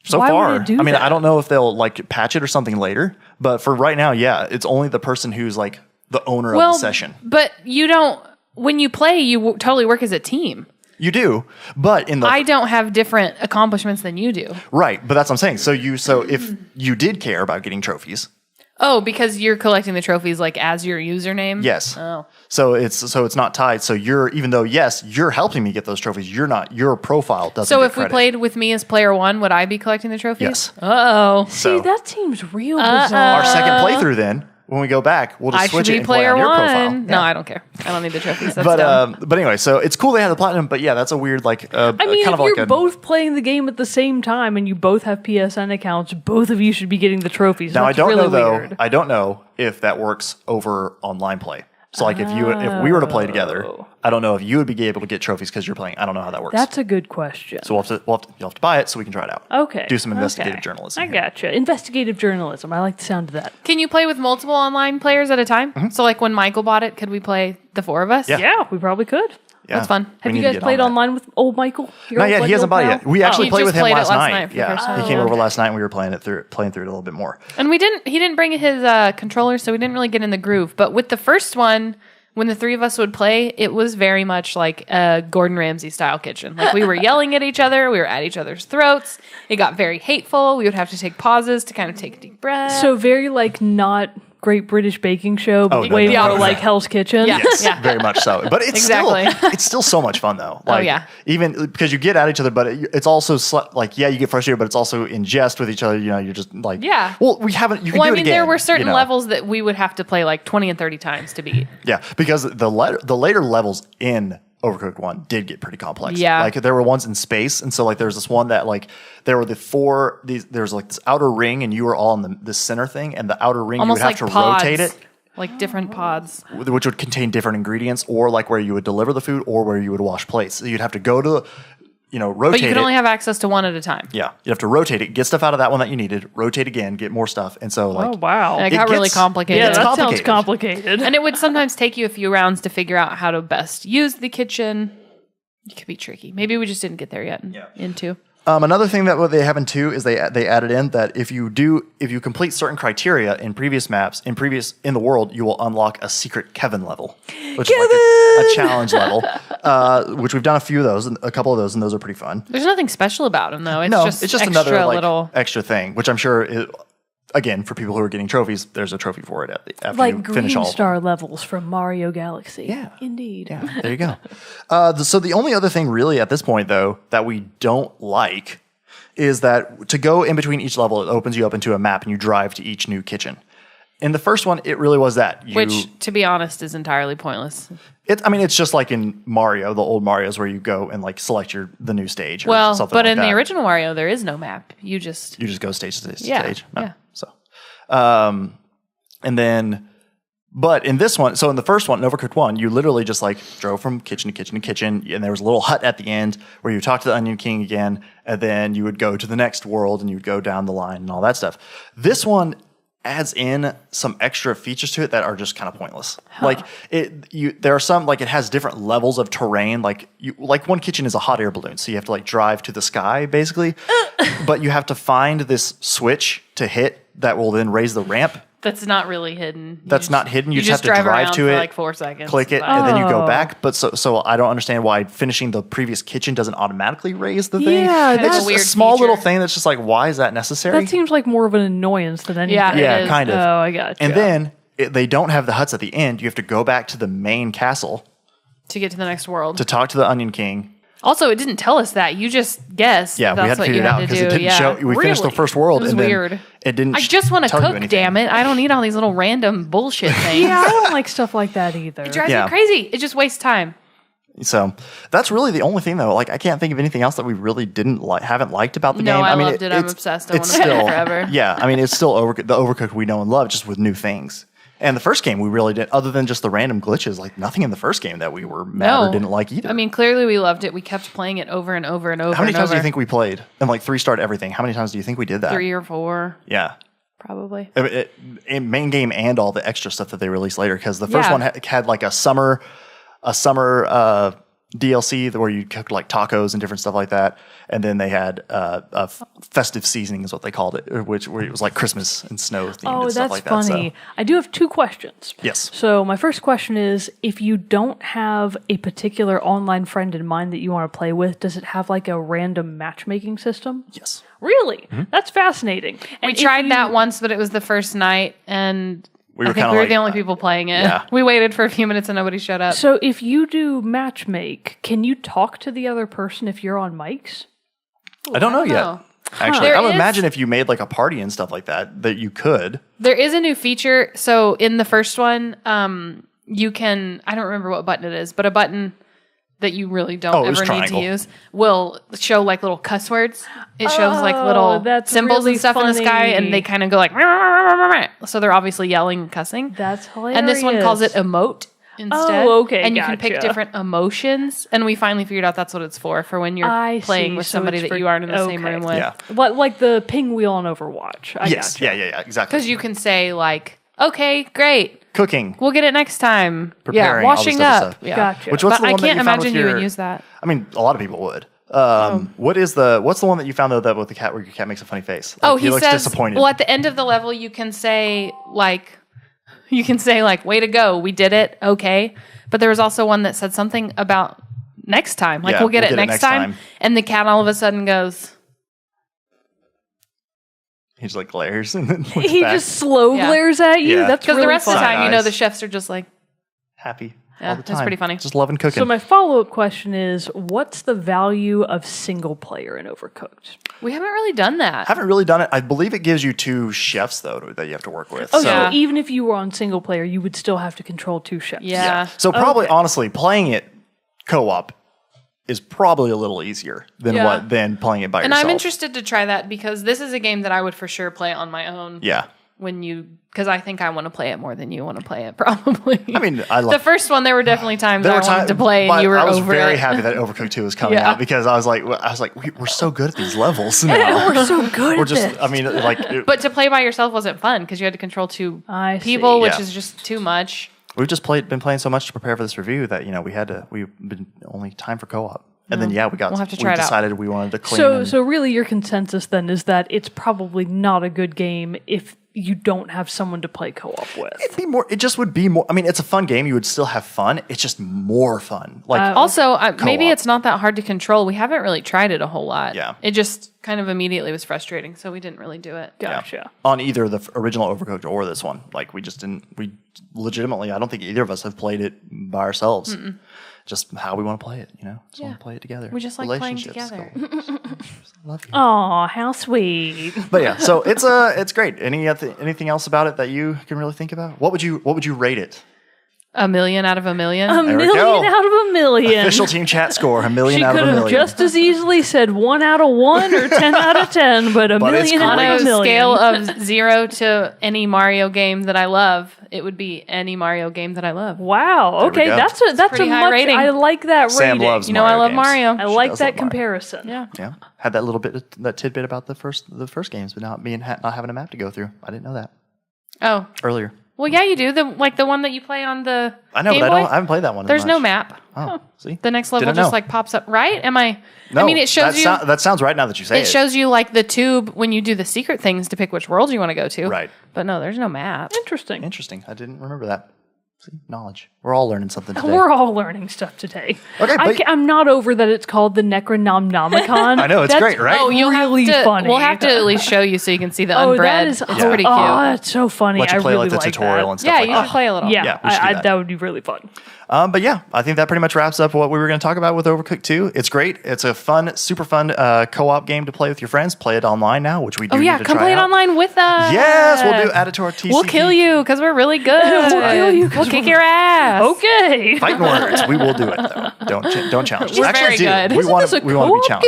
so Why would far, it do I mean, that? I don't know if they'll like patch it or something later, but for right now, yeah, it's only the person who's like the owner of the session. But you don't. When you play, you totally work as a team. You do, but in the I don't have different accomplishments than you do. right, but that's what I'm saying. So if you did care about getting trophies, Oh, because you're collecting the trophies like as your username? yes. Oh. So it's not tied. So even though yes, you're helping me get those trophies, your profile doesn't. So get if we credit. played with me as player 1, would I be collecting the trophies? Yes. Oh. See, So- that seems real bizarre. our second playthrough, then when we go back, we'll just I switch should it be and play player on your one. profile. No, I don't care. I don't need the trophies. That's But dumb. but anyway, so it's cool they have the platinum. But yeah, that's a weird I mean, kind if of like you're both playing the game at the same time and you both have PSN accounts, both of you should be getting the trophies. Now That's I don't really know though. weird. I don't know if that works over online play. So like if we were to play together, I don't know if you would be able to get trophies because you're playing. I don't know how that works. That's a good question. So you'll have to buy it so we can try it out. Okay. Do some investigative okay. journalism. I here. gotcha. Investigative journalism. I like the sound of that. Can you play with multiple online players at a time? So like when Michael bought it, could we play the 4 of us? Yeah. Yeah, we probably could. Yeah. That's fun. We Have need you to guys get played on that. online with old Michael? Your Not old yet. He hasn't bought it pal? yet. We actually He played just with him played it last last night. night for the first time. He came over last night and we were playing through it a little bit more. And he didn't bring his controller, so we didn't really get in the groove. But with the first one, when the 3 of us would play, it was very much like a Gordon Ramsay style kitchen. Like we were yelling at each other, we were at each other's throats. It got very hateful. We would have to take pauses to kind of take a deep breath. So very like not Great British Baking Show, but no, way no, more no. like Hell's Kitchen. Yeah. Yes, very much so. But it's Exactly. it's still so much fun though. Like, yeah. Even because you get at each other, but it's also like you get frustrated, but it's also in jest with each other. You know, you're just like Yeah. Well, we haven't. You can well, do I it mean, again, there were certain you know? levels that we would have to play like 20 and 30 times to beat. Yeah, because the later levels in Overcooked 1 did get pretty complex. Yeah. Like there were ones in space, and so like there's this one that like there were there's like this outer ring, and you were all in the center thing, and the outer ring Almost you would like have to pods, rotate it. like different pods. Which would contain different ingredients, or like where you would deliver the food, or where you would wash plates. So you'd have to go to, rotate But you could it. only have access to one at a time. Yeah, you have to rotate it, get stuff out of that one that you needed, rotate again, get more stuff, and so like Oh wow. And it It got really gets- complicated. Yeah, it's that sounds complicated. complicated. And it would sometimes take you a few rounds to figure out how to best use the kitchen. It could be tricky. Maybe we just didn't get there yet in 2. Another thing that what they have in 2 is they added in that if you complete certain criteria in previous maps in the world, you will unlock a secret Kevin level, which is like a challenge level, which we've done a couple of those, and those are pretty fun. There's nothing special about them, though. It's just it's just extra another like little. extra thing, which I'm sure again for people who are getting trophies, there's a trophy for it after like you Green finish all. Star levels from Mario Galaxy. Yeah. Indeed. Yeah, there you go. So the only other thing really at this point, though, that we don't like is that to go in between each level, it opens you up into a map and you drive to each new kitchen. In the first one, it really was that. Which, to be honest, is entirely pointless. It's just like in Mario, the old Marios, where you go and like select the new stage. Or Well, something but like in that. the original Mario, there is no map. You just go stage to Yeah, stage. No. yeah. So, and then, but in this one, so in the first one, in Overcooked 1, you literally just like drove from kitchen to kitchen to kitchen, and there was a little hut at the end where you talk to the Onion King again, and then you would go to the next world and you would go down the line and all that stuff. This one adds in some extra features to it that are just kind of pointless. Like there are some, like it has different levels of terrain. Like one kitchen is a hot air balloon, so you have to like drive to the sky basically, but you have to find this switch to hit that will then raise the ramp. that's not really hidden. That's not hidden. You just have to drive drive around to for it, like 4 seconds. click it, Bye. and then you go Oh. back. But so I don't understand why finishing the previous kitchen doesn't automatically raise the thing. Yeah, it's that's just a weird a small little feature. thing that's just like, why is that necessary? That seems like more of an annoyance than anything. Yeah, yeah, it is. kind of. Oh, I got you. And then they don't have the huts at the end. You have to go back to the main castle to get to the next world. to talk to the Onion King. Also, it didn't tell us that. You just guessed. Yeah, we that's had to what figure you it out had to because do. it didn't Yeah. show. We finished the Really? first world, It was and then weird. it didn't. I just want to tell you cook, anything. damn it. I don't need all these little random bullshit things. Yeah, I don't like stuff like that either. It drives Yeah. me crazy. It just wastes time. So that's really the only thing, though. Like I can't think of anything else that we really haven't liked about the No, game. I mean, loved it. I'm it's- obsessed. I it's wanna play it still forever. Yeah, I mean, it's still the Overcooked we know and love, just with new things. And the first game we really did, other than just the random glitches, like nothing in the first game that we were mad or didn't like either. I mean, clearly we loved it. We kept playing it over and over and over. how many and times do over. you think we played? And like 3-starred everything. How many times do you think we did that? 3 or 4, Yeah. probably. In main game and all the extra stuff that they released later, because the first Yeah. one had like a summer DLC where you cooked like tacos and different stuff like that, and then they had a festive seasoning is what they called it, where it was like Christmas and snow themed Oh, and stuff that's like funny. that. So, I do have 2 questions. yes, So my first question is, if you don't have a particular online friend in mind that you want to play with, does it have like a random matchmaking system? yes. Really? That's fascinating. We And tried if that you- once, but it was the first night, and We I were think kinda we were like, the only people playing it. yeah. We waited for a few minutes and nobody showed up. So if you do matchmake, can you talk to the other person if you're on mics? I don't know yet. No. Actually, There I would is- imagine if you made like a party and stuff like that you could. There is a new feature. So in the first one, you can, I don't remember what button it is, but a button that you really don't it was ever need to triangle. use will show like little cuss words. It shows like little that's symbols really and stuff in the sky, funny. and they kind of go like, "Rah, rah, rah, rah, rah." So they're obviously yelling and cussing. That's hilarious. And this one calls it emote instead. Oh, okay, And you can pick gotcha. different emotions. And we finally figured out that's what it's for when you're I playing see. with So somebody it's that for- you aren't in the same okay. room with. Yeah. Like the ping wheel on Overwatch. I Yes. gotcha. Yeah, exactly. Because you can say like, okay, great. Cooking. We'll get it next time. Preparing, all this washing other up. stuff. Yeah. Gotcha. What's the But one I that can't you found with imagine you your- would use that. I mean, a lot of people would. What's the one that you found though that with the cat where your cat makes a funny face? Like, He looks says, disappointed. well, at the end of the level, you can say like, way to go, we did it, okay. But there was also one that said something about next time, like Yeah, we'll get it next time. And the cat all of a sudden goes, He just like glares and then looks He back. just slow Yeah. glares at you. Yeah. That's because really the rest of the funny. time, Nice. the chefs are just like, happy Yeah, all the that's time. pretty funny. Just loving cooking. So my follow-up question is, what's the value of single player in Overcooked? we haven't really done that. Haven't really done it. I believe it gives you 2 chefs though that you have to work with. Oh, so, yeah. so even if you were on single player, you would still have to control 2 chefs. Yeah. So probably Okay. honestly playing it co-op is probably a little easier than Yeah. than playing it by And yourself. I'm interested to try that because this is a game that I would for sure play on my own. Yeah. Because I think I want to play it more than you want to play it, probably. I mean, I love the first one. There were definitely times There I were wanted times to play, but and you were I was over very it. happy that Overcooked 2 was coming Yeah. out because I was like, we're so good at these levels now. We're so good We're at just, this. I mean, like, But to play by yourself wasn't fun because you had to control 2 I see. people, which Yeah. is just too much. we've just been playing so much to prepare for this review that we've been only time for co-op, and then We'll have to try we it out. decided we wanted to clean. So really your consensus then is that it's probably not a good game if you don't have someone to play co-op with. it'd be more. It just would be more. I mean, it's a fun game. You would still have fun. It's just more fun. Like Also, maybe Co-op. it's not that hard to control. We haven't really tried it a whole lot. Yeah. It just kind of immediately was frustrating, so we didn't really do it. Gotcha. on either the original Overcooked or this one. Like we just didn't. We legitimately, I don't think either of us have played it by ourselves. Just how we want to play it. Just want to play it together. We just like playing Relationships, together. Love you. Aw, how sweet. But yeah, so it's great. Anything else about it that you can really think about? What would you rate it? 1 million out of 1 million. A There we million go. out of a million. Official team chat score, 1 million She out could of a have million. just as easily said 1 out of 1 or 10 out of 10, but a But it's million On out a of a million. scale of 0 to any Mario game that I love, it would be any Mario game that I love. Wow. we Okay, go. that's a pretty high rating. I like that Sam rating. loves You know, I love games. Mario. I She like does that love Mario. comparison. Yeah. Yeah, had that little bit, that tidbit about the first games, but not having a map to go through. I didn't know that Oh, earlier. well, yeah, you do. The one that you play on the I know, Game but Boy? I haven't played that one. as There's no much. map. Oh, see, The next level Didn't just know. like pops up, right? Am I? No, I mean, it shows you. That sounds right now that you say it. It shows you like the tube when you do the secret things to pick which worlds you want to go to. Right. But no, there's no map. Interesting. Interesting. I didn't remember that. See, knowledge. We're all learning something today. We're all learning stuff today. Okay, but- I'm not over that it's called the Necronomnomicon. I know, it's That's great, right? Oh, you'll really have to. funny. We'll have to at least show you so you can see the Oh, unbread. that is It's pretty cute. Oh, that's so funny. Let you I play really like the tutorial that. and stuff Yeah, like you that. should play a little. Yeah, Yeah, we should do that. that would be really fun. But yeah, I think that pretty much wraps up what we were going to talk about with Overcooked 2. It's great. It's a fun, super fun co-op game to play with your friends. Play it online now, which we do Oh yeah, need to come try play it out. online with us. Yes, we'll add it to our TCP. We'll kill you because we're really good. We'll kill you 'cause We'll kick your ass. Okay. Fighting words. We will do it though. Don't challenge us. We're Actually, very do. good. We Isn't want this a to be challenged.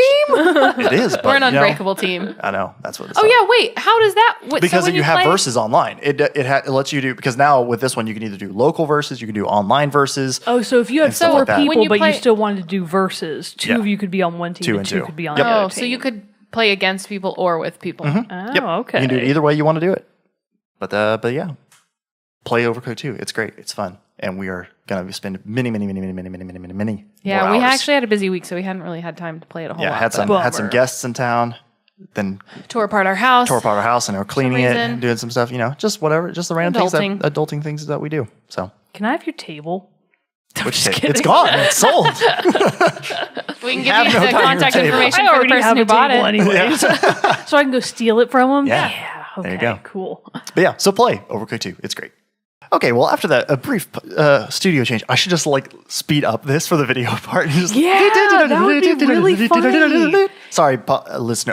It is. But, We're an you know, unbreakable team. I know. That's what it's Oh yeah, wait. How does that? because so when you have play, verses online. It lets you do, because now with this one you can either do local verses, you can do online verses. Oh, so if you had stuff four like that. people, When you but play- you still wanted to do verses, two Yeah. of you could be on one team, Two and and two two. could be on Yep. the other Oh, team. so you could play against people or with people. Oh, Yep. okay. You can do it either way you want to do it. But yeah, play Overcooked 2. It's great. It's fun, and we are gonna spend many Yeah, more we hours. actually had a busy week, so we hadn't really had time to play it a whole lot. had some Bummer. guests in town. Then tore apart our house. tore apart our house and are cleaning it, reason. and doing some stuff. Just whatever, just the random Adulting. adulting things that we do. So Can I have your table? which kidding. it's gone. It's sold. We can have give you no the time contact table. information I for the already person have who a bought table it. anyways, so I can go steal it from him. Yeah. Okay, There you go. Cool. But yeah, so play Overcooked 2. It's great. Okay, well, after that, a brief studio change. I should just like speed up this for the video part. Just that would be really funny. Sorry,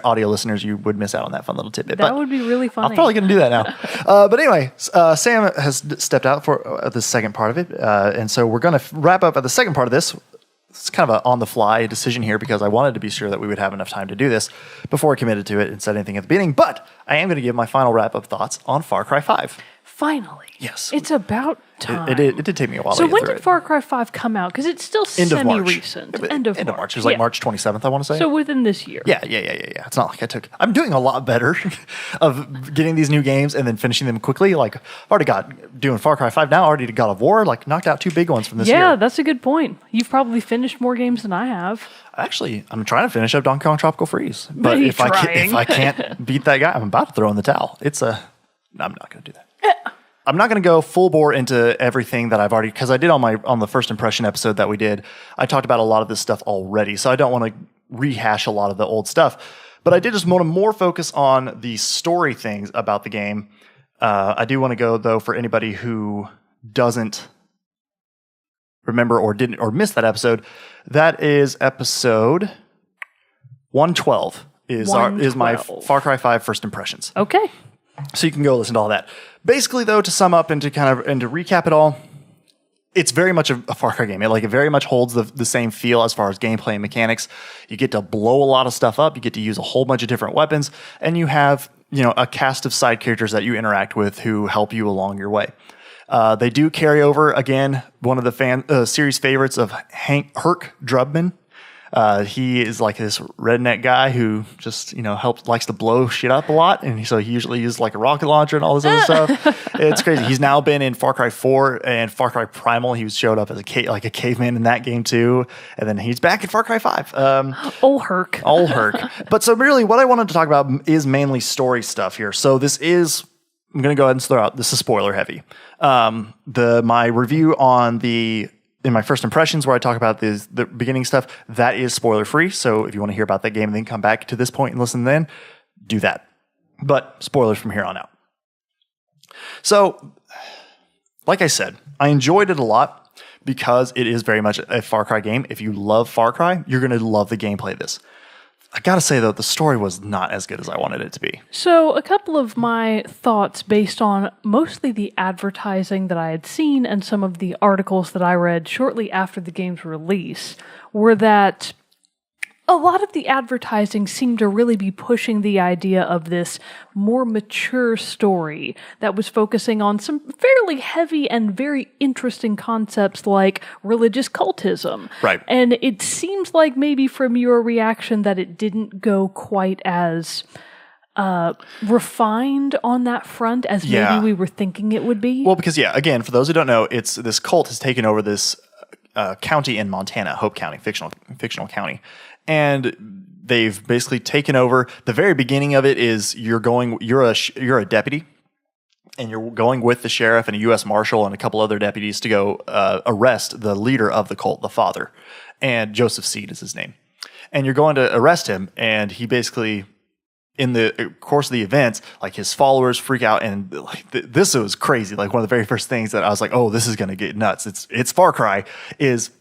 audio listeners, you would miss out on that fun little tidbit. That would be really funny. I'm probably going to do that now. But anyway, Sam has stepped out for the second part of it. And so we're going to wrap up at the second part of this. It's kind of an on-the-fly decision here because I wanted to be sure that we would have enough time to do this before I committed to it and said anything at the beginning. But I am going to give my final wrap-up thoughts on Far Cry 5. Finally. Yes. It's about time. It did take me a while to So get when through did Far Cry 5 come out? Because it's still End of March. semi-recent. End of March. It was like March 27th, I want to say. So within this year. Yeah. It's not like I'm doing a lot better of getting these new games and then finishing them quickly. Like, I've already doing Far Cry 5 now, already God of War, like knocked out 2 big ones from this year. Yeah, that's a good point. You've probably finished more games than I have. Actually, I'm trying to finish up Donkey Kong Tropical Freeze. But if I can't beat that guy, I'm about to throw in the towel. I'm not going to do that. I'm not going to go full bore into everything that I've already, because I did on the first impression episode that we did. I talked about a lot of this stuff already, so I don't want to rehash a lot of the old stuff. But I did just want to more focus on the story things about the game. I do want to go though for anybody who doesn't remember or missed that episode. That is episode 112. Is my Far Cry 5 first impressions. Okay. So you can go listen to all that. Basically, though, to sum up and to recap it all, it's very much a Far Cry game. It very much holds the same feel as far as gameplay and mechanics. You get to blow a lot of stuff up. You get to use a whole bunch of different weapons, and you have a cast of side characters that you interact with who help you along your way. They do carry over again one of the series favorites of Herc Drubman. He is like this redneck guy who just, likes to blow shit up a lot. And so he usually uses like a rocket launcher and all this other stuff. It's crazy. He's now been in Far Cry 4 and Far Cry Primal. He showed up as a caveman in that game too. And then he's back in Far Cry 5. Old Herc. Old Herc. But so really what I wanted to talk about is mainly story stuff here. So I'm going to go ahead and throw out, this is spoiler heavy. My review in my first impressions where I talk about the beginning stuff, that is spoiler free. So if you want to hear about that game and then come back to this point and listen then, do that. But spoilers from here on out. So, like I said, I enjoyed it a lot because it is very much a Far Cry game. If you love Far Cry, you're going to love the gameplay of this. I gotta say, though, the story was not as good as I wanted it to be. So, a couple of my thoughts based on mostly the advertising that I had seen and some of the articles that I read shortly after the game's release were that a lot of the advertising seemed to really be pushing the idea of this more mature story that was focusing on some fairly heavy and very interesting concepts like religious cultism. Right. And it seems like maybe from your reaction that it didn't go quite as refined on that front as maybe we were thinking it would be. Well, because, again, for those who don't know, this cult has taken over this county in Montana, Hope County, fictional county. And they've basically taken over. The very beginning of it is you're a deputy, and you're going with the sheriff and a U.S. Marshal and a couple other deputies to go arrest the leader of the cult, the father, and Joseph Seed is his name. And you're going to arrest him, and he basically, in the course of the events, like his followers freak out, and this was crazy. Like one of the very first things that I was like, oh, this is going to get nuts. It's Far Cry. Is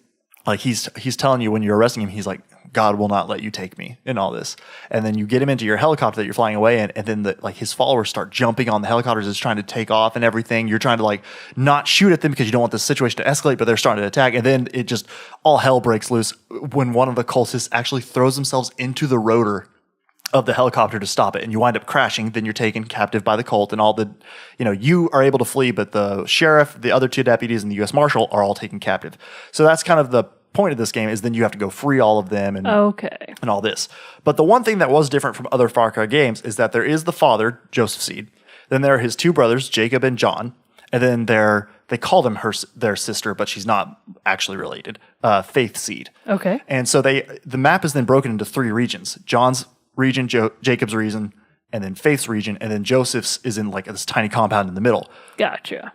like he's telling you when you're arresting him, he's like, God will not let you take me in all this. And then you get him into your helicopter that you're flying away in, and then his followers start jumping on the helicopters as trying to take off and everything. You're trying to not shoot at them because you don't want the situation to escalate, but they're starting to attack. And then it just, all hell breaks loose when one of the cultists actually throws themselves into the rotor of the helicopter to stop it, and you wind up crashing. Then you're taken captive by the cult, and you are able to flee, but the sheriff, the other 2 deputies, and the U.S. Marshal are all taken captive. So that's kind of the point of this game, is then you have to go free all of them and all this. But the one thing that was different from other Far Cry games is that there is the father, Joseph Seed. Then there are his 2 brothers, Jacob and John. And then they call them their sister, but she's not actually related, Faith Seed. Okay. And so the map is then broken into 3 regions. John's region, Jacob's region, and then Faith's region, and then Joseph's is in this tiny compound in the middle. Gotcha.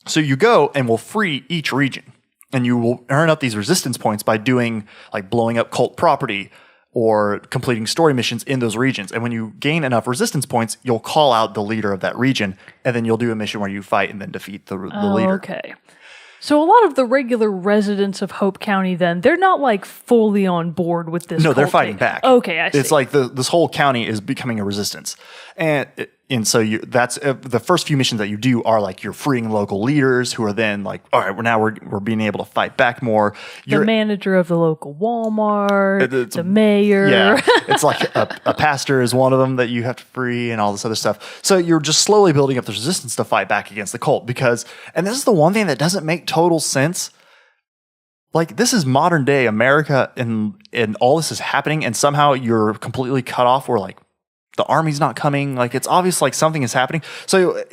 So you go and will free each region. And you will earn up these resistance points by doing blowing up cult property, or completing story missions in those regions. And when you gain enough resistance points, you'll call out the leader of that region, and then you'll do a mission where you fight and then defeat the leader. Okay. So a lot of the regular residents of Hope County, then, they're not like fully on board with this. No, they're cult fighting thing. back. Okay, I see. It's like this whole county is becoming a resistance, and so that's the first few missions that you do are like you're freeing local leaders who are then like, all right, we're being able to fight back more. The manager of the local Walmart, the mayor. Yeah, it's like a pastor is one of them that you have to free, and all this other stuff. So you're just slowly building up the resistance to fight back against the cult and this is the one thing that doesn't make total sense. Like, this is modern day America, and all this is happening, and somehow you're completely cut off where, like, the army's not coming. Like, it's obvious, like, something is happening. So,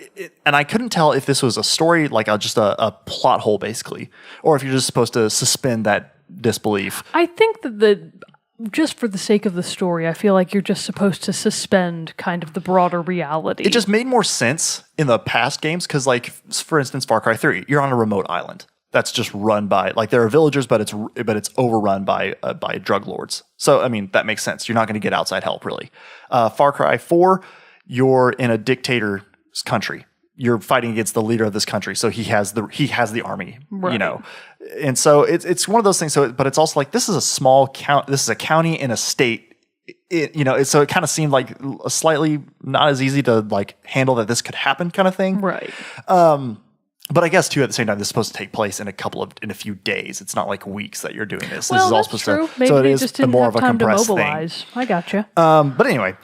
and I couldn't tell if this was a story, like, just a plot hole, basically, or if you're just supposed to suspend that disbelief. I think that just for the sake of the story, I feel like you're just supposed to suspend kind of the broader reality. It just made more sense in the past games, because, like, for instance, Far Cry 3, you're on a remote island. That's just run by, like, there are villagers, but it's overrun by drug lords. So, I mean, that makes sense. You're not going to get outside help, really. Far Cry 4, you're in a dictator's country. You're fighting against the leader of this country, so he has the army, right. You know. And so it's one of those things. So, but it's also like, this is a small count. This is a county in a state. So it kind of seemed like a slightly not as easy to like handle that this could happen, kind of thing, right? But I guess too, at the same time, this is supposed to take place in a few days. It's not like weeks that you're doing this. Well, this is all that's supposed true. to. Maybe so it they is just didn't more have of a time to compressed mobilize. thing. I gotcha. But anyway,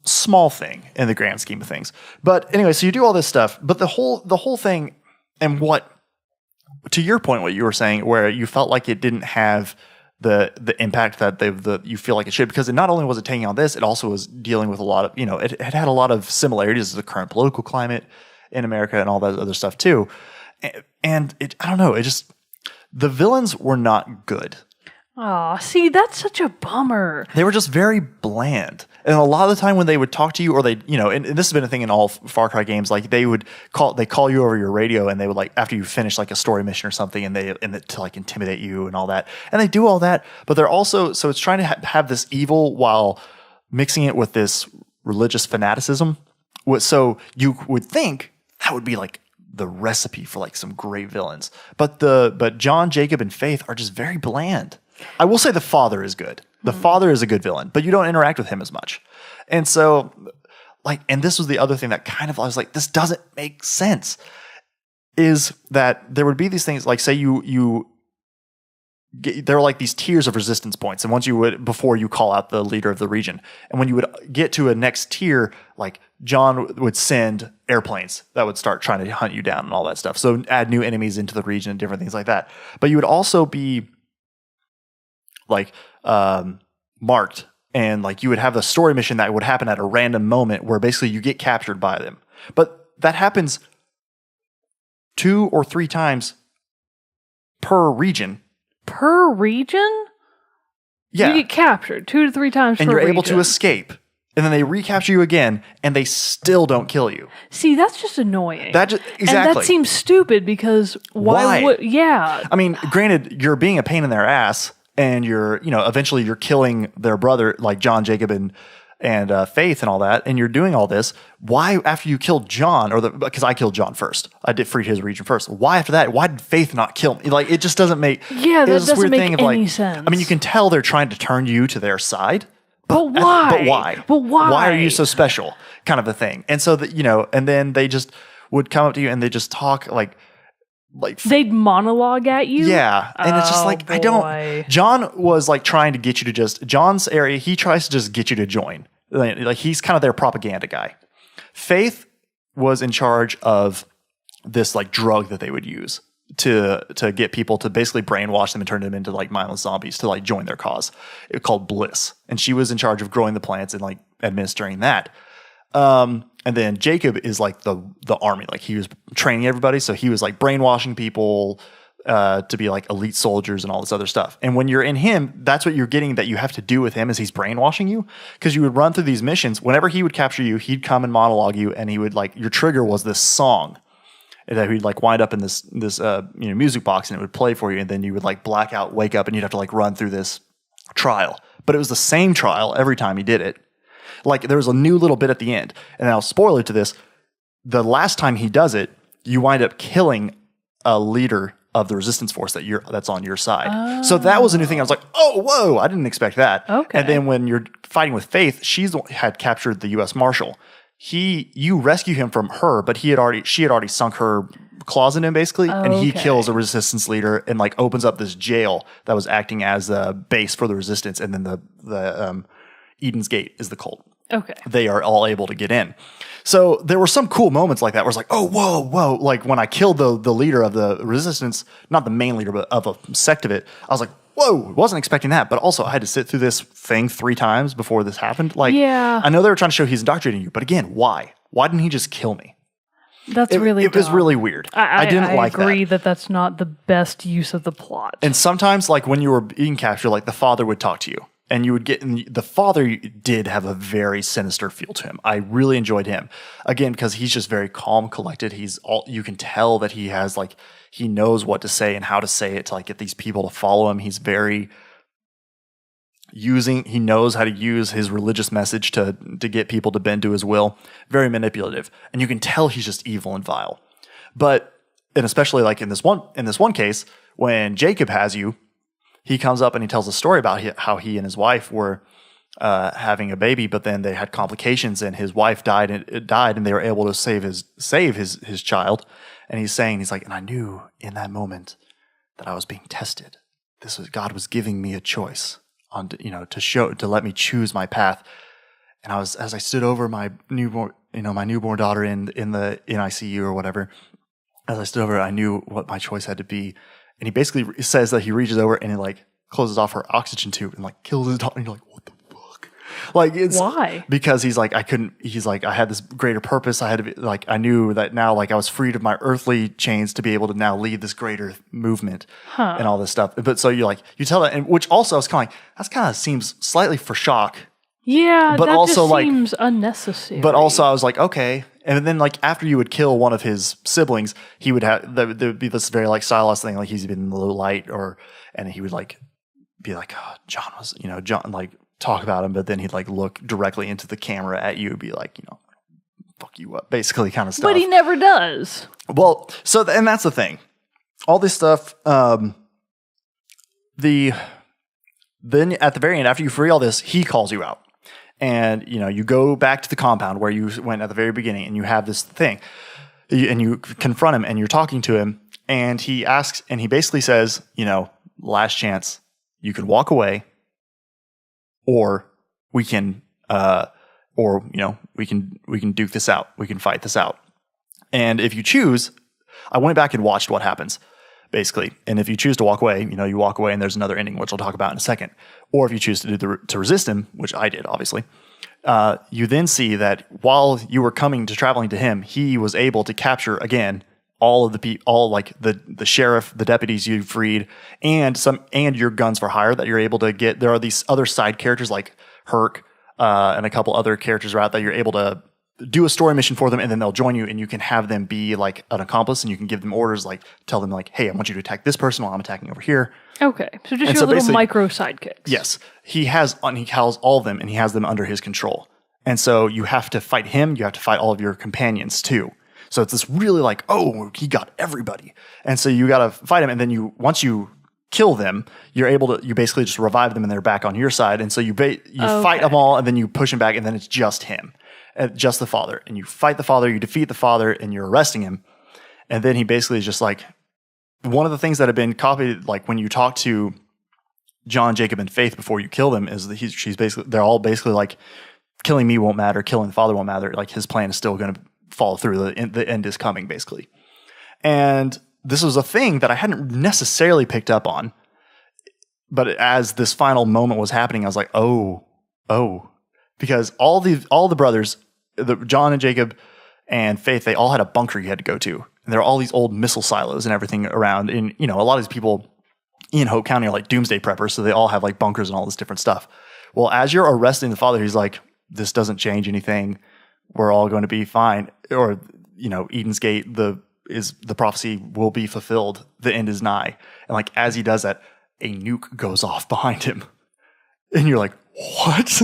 small thing in the grand scheme of things. But anyway, so you do all this stuff, but the whole thing, and what, to your point, what you were saying, where you felt like it didn't have the impact that you feel like it should, because not only was it taking on this, it also was dealing with a lot of, it had a lot of similarities to the current political climate in America and all that other stuff too. And I don't know, the villains were not good. Aw, see, that's such a bummer. They were just very bland. And a lot of the time when they would talk to you, or they, and this has been a thing in all Far Cry games, like they call you over your radio, and they would, like, after you finish like a story mission or something, and to like intimidate you and all that. And they do all that, but they're also, so it's trying to have this evil while mixing it with this religious fanaticism. So you would think that would be like the recipe for like some great villains. But John, Jacob, and Faith are just very bland. I will say the father is good. The father is a good villain, but you don't interact with him as much. And so, like, and this was the other thing that kind of, I was like, this doesn't make sense, is that there would be these things, like, say there are like these tiers of resistance points. And before you call out the leader of the region, and when you would get to a next tier, like John would send airplanes that would start trying to hunt you down and all that stuff. So add new enemies into the region and different things like that. But you would also be like marked, and like you would have a story mission that would happen at a random moment where basically you get captured by them. But that happens 2 or 3 times per region. Per region? Yeah. You get captured 2 to 3 times and per you're region. able to escape. And then they recapture you again, and they still don't kill you. See, that's just annoying. Exactly. And that seems stupid, because why would... Yeah. I mean, granted, you're being a pain in their ass, and you're, eventually you're killing their brother, like John, Jacob, and Faith and all that, and you're doing all this. Why, after you killed John, because I killed John first, I did freed his region first. Why after that? Why did Faith not kill me? Like, it just doesn't make... Yeah, that doesn't make any sense. I mean, you can tell they're trying to turn you to their side. But why? But why? Why are you so special? Kind of a thing. And so that, and then they just would come up to you and they just talk like they'd monologue at you. Yeah. And it's just like, boy. John was like trying to get you to John's area, he tries to just get you to join. Like, he's kind of their propaganda guy. Faith was in charge of this like drug that they would use to get people to basically brainwash them and turn them into like mindless zombies to like join their cause. It was called Bliss. And she was in charge of growing the plants and like administering that. And then Jacob is like the army. Like, he was training everybody. So he was like brainwashing people to be like elite soldiers and all this other stuff. And when you're in him, that's what you're getting that you have to do with him, is he's brainwashing you. Because you would run through these missions. Whenever he would capture you, he'd come and monologue you, and he would like, your trigger was this song that he'd like wind up in this music box, and it would play for you. And then you would like black out, wake up, and you'd have to like run through this trial. but it was the same trial every time he did it. Like there was a new little bit at the end. And now, spoiler to this, the last time he does it, you wind up killing a leader of the resistance force that's on your side. So that was a new thing. I was like, oh, whoa, I didn't expect that. Okay. And then when you're fighting with Faith, had captured the U.S. Marshal. You rescue him from her, but she had already sunk her claws in him basically, and he kills a resistance leader and like opens up this jail that was acting as a base for the resistance. And then the Eden's Gate is the cult. Okay. They are all able to get in. So there were some cool moments like that where it's like, oh, whoa. Like when I killed the leader of the resistance, not the main leader, but of a sect of it, I was like, whoa, wasn't expecting that. But also I had to sit through this thing 3 times before this happened. Like, yeah. I know they were trying to show he's indoctrinating you, but again, why? Why didn't he just kill me? It was really weird. I didn't like that. I agree that that's not the best use of the plot. And sometimes, like when you were being captured, like the father would talk to you. And you would the father did have a very sinister feel to him. I really enjoyed him. Again, because he's just very calm, collected. You can tell that he has like, he knows what to say and how to say it to like get these people to follow him. He's very he knows how to use his religious message to get people to bend to his will. Very manipulative. And you can tell he's just evil and vile. And especially like in this one case, when Jacob has you, he comes up and he tells a story about how he and his wife were having a baby, but then they had complications and his wife died and they were able to save his child. And he's like, and I knew in that moment that I was being tested. God was giving me a choice to let me choose my path. And as I stood over my newborn daughter in ICU or whatever, as I stood over, I knew what my choice had to be. And he basically says that he reaches over and he like closes off her oxygen tube and like kills his daughter. And you're like, what the fuck? Like it's why? Because he's like, I had this greater purpose. I had to be like, I knew that now like I was freed of my earthly chains to be able to now lead this greater movement and all this stuff. But so you tell that, and which also I was kind of like, that kind of seems slightly for shock. Yeah, but that also just seems unnecessary. But also I was like, okay. And then like after you would kill one of his siblings, he would there would be this very like stylized thing, like he's been in the low light and he would like be like, oh, John like talk about him, but then he'd like look directly into the camera at you and be like, fuck you up, basically kind of stuff. But he never does. Well, and that's the thing. All this stuff, then at the very end, after you free all this, he calls you out. And, you go back to the compound where you went at the very beginning and you have this thing and you confront him and you're talking to him and he basically says, last chance, you can walk away or we can duke this out. We can fight this out. And if you choose, I went back and watched what happens basically. And if you choose to walk away, you walk away and there's another ending, which I'll talk about in a second. Or if you choose to resist him, which I did, obviously, you then see that while you were traveling to him, he was able to capture again all of the sheriff, the deputies you freed, and your guns for hire that you're able to get. There are these other side characters like Herc and a couple other characters that you're able to do a story mission for them, and then they'll join you, and you can have them be like an accomplice, and you can give them orders, like tell them like, hey, I want you to attack this person while I'm attacking over here. Okay, so just your little micro sidekicks. Yes, he has all of them, and he has them under his control. And so you have to fight him. You have to fight all of your companions too. So it's this really like, oh, he got everybody, and so you got to fight him. And then once you kill them, you basically just revive them, and they're back on your side. And so you fight them all, and then you push him back, and then it's just him. Just the father, and you fight the father, you defeat the father, and you're arresting him. And then he basically is just like, one of the things that have been copied, like when you talk to John, Jacob, and Faith before you kill them, is that they're all basically like, killing me won't matter, killing the father won't matter. Like his plan is still going to follow through. The end is coming, basically. And this was a thing that I hadn't necessarily picked up on, but as this final moment was happening, I was like, oh, because all the brothers, John and Jacob and Faith, they all had a bunker you had to go to. And there are all these old missile silos and everything around. And, a lot of these people in Hope County are like doomsday preppers. So they all have like bunkers and all this different stuff. Well, as you're arresting the father, he's like, this doesn't change anything. We're all going to be fine. Or, Eden's Gate, the prophecy will be fulfilled. The end is nigh. And like, as he does that, a nuke goes off behind him. And you're like, what?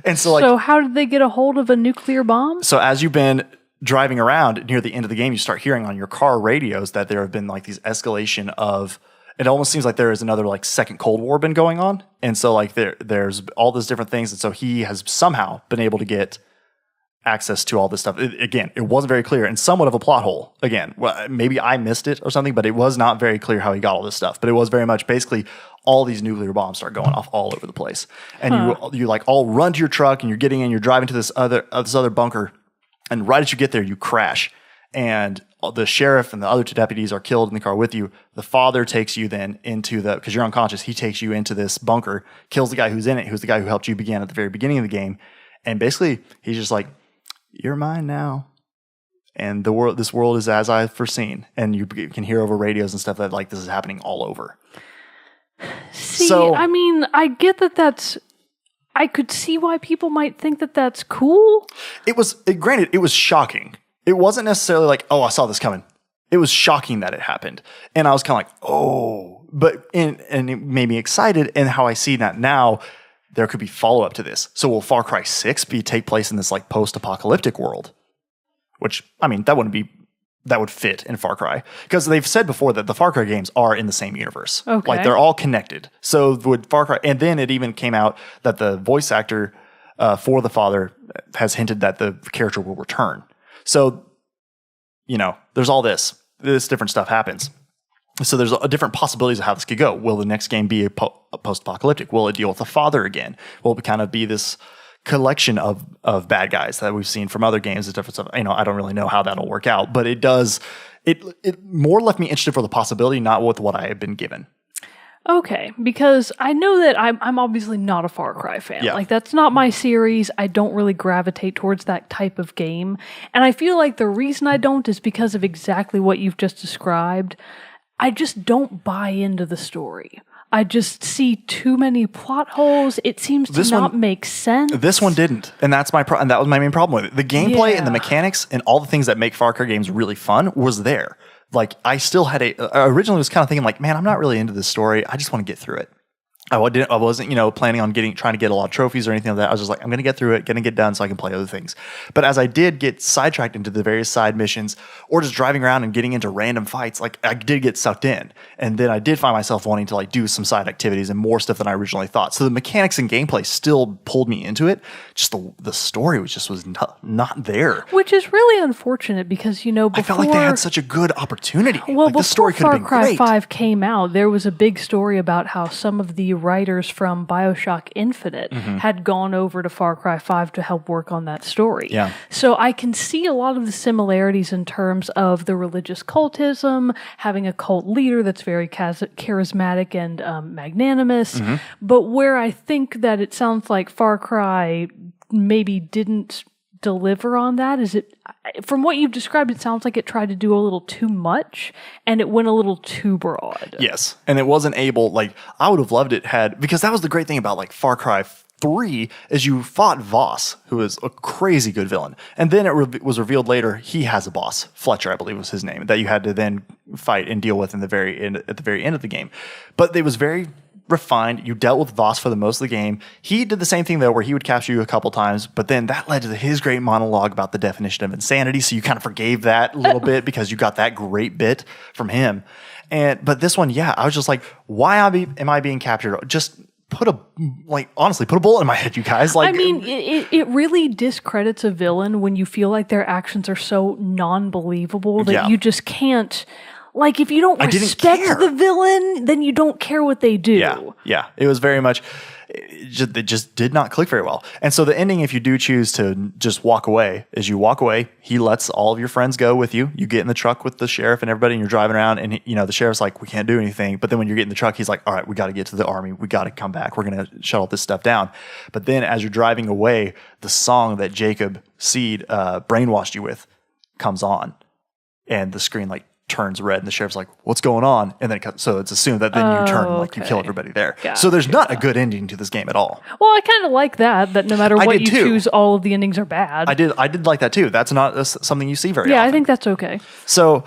And so like, So how did they get a hold of a nuclear bomb? so as you've been driving around near the end of the game, you start hearing on your car radios that there have been like these escalation of, it almost seems like there is another like second Cold War been going on. And so like there's all these different things. And so he has somehow been able to get access to all this stuff. Again, it wasn't very clear and somewhat of a plot hole. Again, well, maybe I missed it or something, but it was not very clear how he got all this stuff. But it was very much basically all these nuclear bombs start going off all over the place. And you like all run to your truck and you're getting in, you're driving to this other bunker. And right as you get there, you crash. And the sheriff and the other two deputies are killed in the car with you. The father takes you then into because you're unconscious, he takes you into this bunker, kills the guy who's in it, who's the guy who helped you begin at the very beginning of the game. And basically, he's just like, you're mine now. And this world is as I've foreseen. And you can hear over radios and stuff that like this is happening all over. See, I mean, I get that I could see why people might think that that's cool. Granted, it was shocking. It wasn't necessarily like, oh, I saw this coming. It was shocking that it happened. And I was kind of like, oh, and it made me excited. And how I see that now, there could be follow-up to this. So will Far Cry 6 take place in this like post-apocalyptic world? Which, I mean, that would fit in Far Cry. Because they've said before that the Far Cry games are in the same universe. Okay. Like they're all connected. So would Far Cry, and then it even came out that the voice actor for the father has hinted that the character will return. So, there's all this different stuff happens. So there's different possibilities of how this could go. Will the next game be a post-apocalyptic? Will it deal with the father again? Will it kind of be this collection of bad guys that we've seen from other games and different stuff? I don't really know how that'll work out, but it does. It more left me interested for the possibility, not with what I had been given. Okay, because I know that I'm obviously not a Far Cry fan. Yeah. Like, that's not my series. I don't really gravitate towards that type of game. And I feel like the reason I don't is because of exactly what you've just described. I just don't buy into the story. I just see too many plot holes. It seems to not make sense. This one didn't, and that's and that was my main problem with it. The gameplay and the mechanics and all the things that make Far Cry games really fun was there. Like, I still had I originally was kind of thinking like, man, I'm not really into this story. I just want to get through it. I wasn't, planning on trying to get a lot of trophies or anything like that. I was just like, I'm going to get through it, going to get done so I can play other things. But as I did get sidetracked into the various side missions or just driving around and getting into random fights, like I did get sucked in. And then I did find myself wanting to like do some side activities and more stuff than I originally thought. So the mechanics and gameplay still pulled me into it. Just the story was not there. Which is really unfortunate because, before... I felt like they had such a good opportunity. Well, like, the story could have been Far Cry great. 5 came out, there was a big story about how some of the writers from BioShock Infinite had gone over to Far Cry 5 to help work on that story. Yeah. So I can see a lot of the similarities in terms of the religious cultism, having a cult leader that's very charismatic and magnanimous. But where I think that it sounds like Far Cry maybe didn't deliver on that is from what you've described, it sounds like it tried to do a little too much and it went a little too broad. Yes. And it wasn't able, like, I would have loved it because that was the great thing about like Far Cry 3 is you fought Voss, who is a crazy good villain. And then it was revealed later he has a boss, Fletcher, I believe was his name, that you had to then fight and deal with at the very end of the game. But it was very refined. You dealt with Voss for the most of the game. He did the same thing though, where he would capture you a couple times, but then that led to his great monologue about the definition of insanity. So you kind of forgave that a little bit because you got that great bit from him. But this one, I was just like, why am I being captured? Just honestly, put a bullet in my head, you guys. Like, I mean, it really discredits a villain when you feel like their actions are so non-believable that you just can't. Like, if you don't respect the villain, then you don't care what they do. Yeah. It was very much, it just did not click very well. And so the ending, if you do choose to just walk away, he lets all of your friends go with you. You get in the truck with the sheriff and everybody, and you're driving around, and the sheriff's like, we can't do anything. But then when you're getting in the truck, he's like, all right, we got to get to the army. We got to come back. We're going to shut all this stuff down. But then as you're driving away, the song that Jacob Seed brainwashed you with comes on, and the screen turns red, and the sheriff's like, what's going on? And then so it's assumed that then you turn you kill everybody there. Gotcha. So there's not a good ending to this game at all. Well, I kind of like that no matter what you choose, all of the endings are bad. I did like that too. That's not something you see very often. Yeah, I think that's okay. So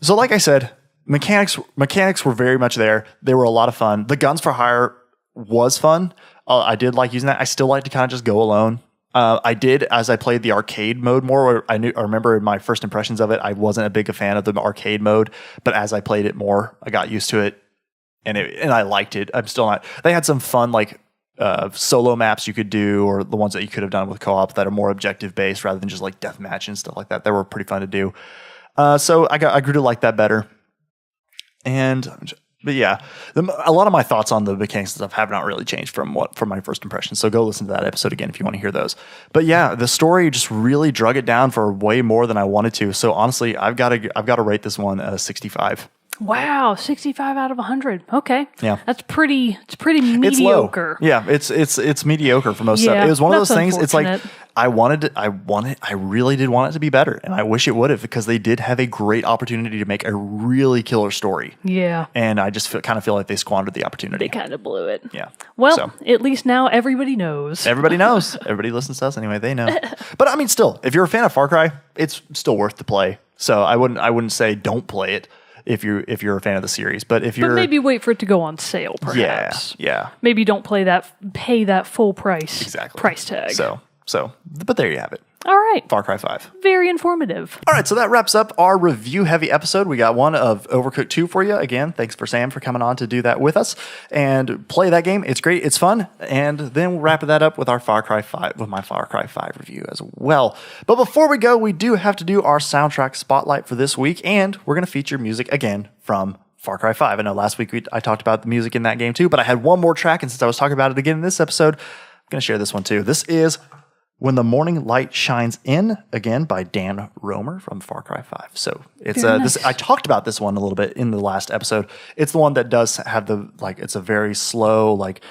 like I said, mechanics were very much there. They were a lot of fun. The Guns for Hire was fun. I did like using that. I still like to kind of just go alone. I did, as I played the arcade mode more, I remember in my first impressions of it, I wasn't a big fan of the arcade mode, but as I played it more, I got used to it, and I liked it. I'm still not. They had some fun, like, solo maps you could do, or the ones that you could have done with co-op that are more objective based rather than just like deathmatch and stuff like that. They were pretty fun to do. So I grew to like that better. But yeah, a lot of my thoughts on the mechanics and stuff have not really changed from my first impression. So go listen to that episode again if you want to hear those. But yeah, the story just really drug it down for way more than I wanted to. So honestly, I've got to rate this one a 65. Wow, 65 out of 100. Okay. Yeah. It's pretty mediocre. Yeah, it's mediocre for most Yeah, stuff. It was one of those that's things. It's like unfortunate. I really did want it to be better, and I wish it would have, because they did have a great opportunity to make a really killer story. Yeah. And I just kind of feel like they squandered the opportunity. They kind of blew it. Yeah. Well, at least now everybody knows. Everybody knows. Everybody listens to us anyway. They know. But I mean, still, if you're a fan of Far Cry, it's still worth to play. So I wouldn't say don't play it if you're a fan of the series. But maybe wait for it to go on sale, perhaps. Yeah. Maybe don't pay that full price. Exactly. Price tag. But there you have it. All right. Far Cry 5. Very informative. All right, so that wraps up our review-heavy episode. We got one of Overcooked 2 for you. Again, thanks for Sam for coming on to do that with us and play that game. It's great. It's fun. And then we'll wrap that up with our Far Cry 5, with my Far Cry 5 review as well. But before we go, we do have to do our soundtrack spotlight for this week, and we're going to feature music again from Far Cry 5. I know last week I talked about the music in that game too, but I had one more track, and since I was talking about it again in this episode, I'm going to share this one too. This is When the Morning Light Shines In, again by Dan Romer from Far Cry 5. So it's nice. I talked about this one a little bit in the last episode. It's the one that does have it's a very slow, like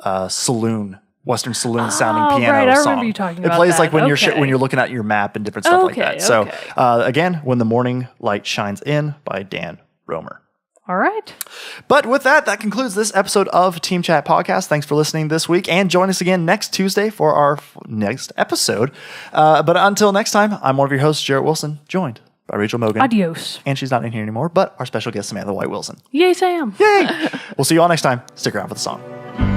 Western saloon sounding piano right. I song. remember you talking about it plays that. like when Okay. you're looking at your map and different stuff like that. So Okay. again, When the Morning Light Shines In by Dan Romer. All right. But with that concludes this episode of Team Chat Podcast. Thanks for listening this week, and join us again next Tuesday for our next episode. But until next time, I'm one of your hosts, Jerrett Wilson, joined by Rachel Mogan. Adios. And she's not in here anymore, but our special guest, Samantha White-Wilson. Yay, Sam. Yay! We'll see you all next time. Stick around for the song.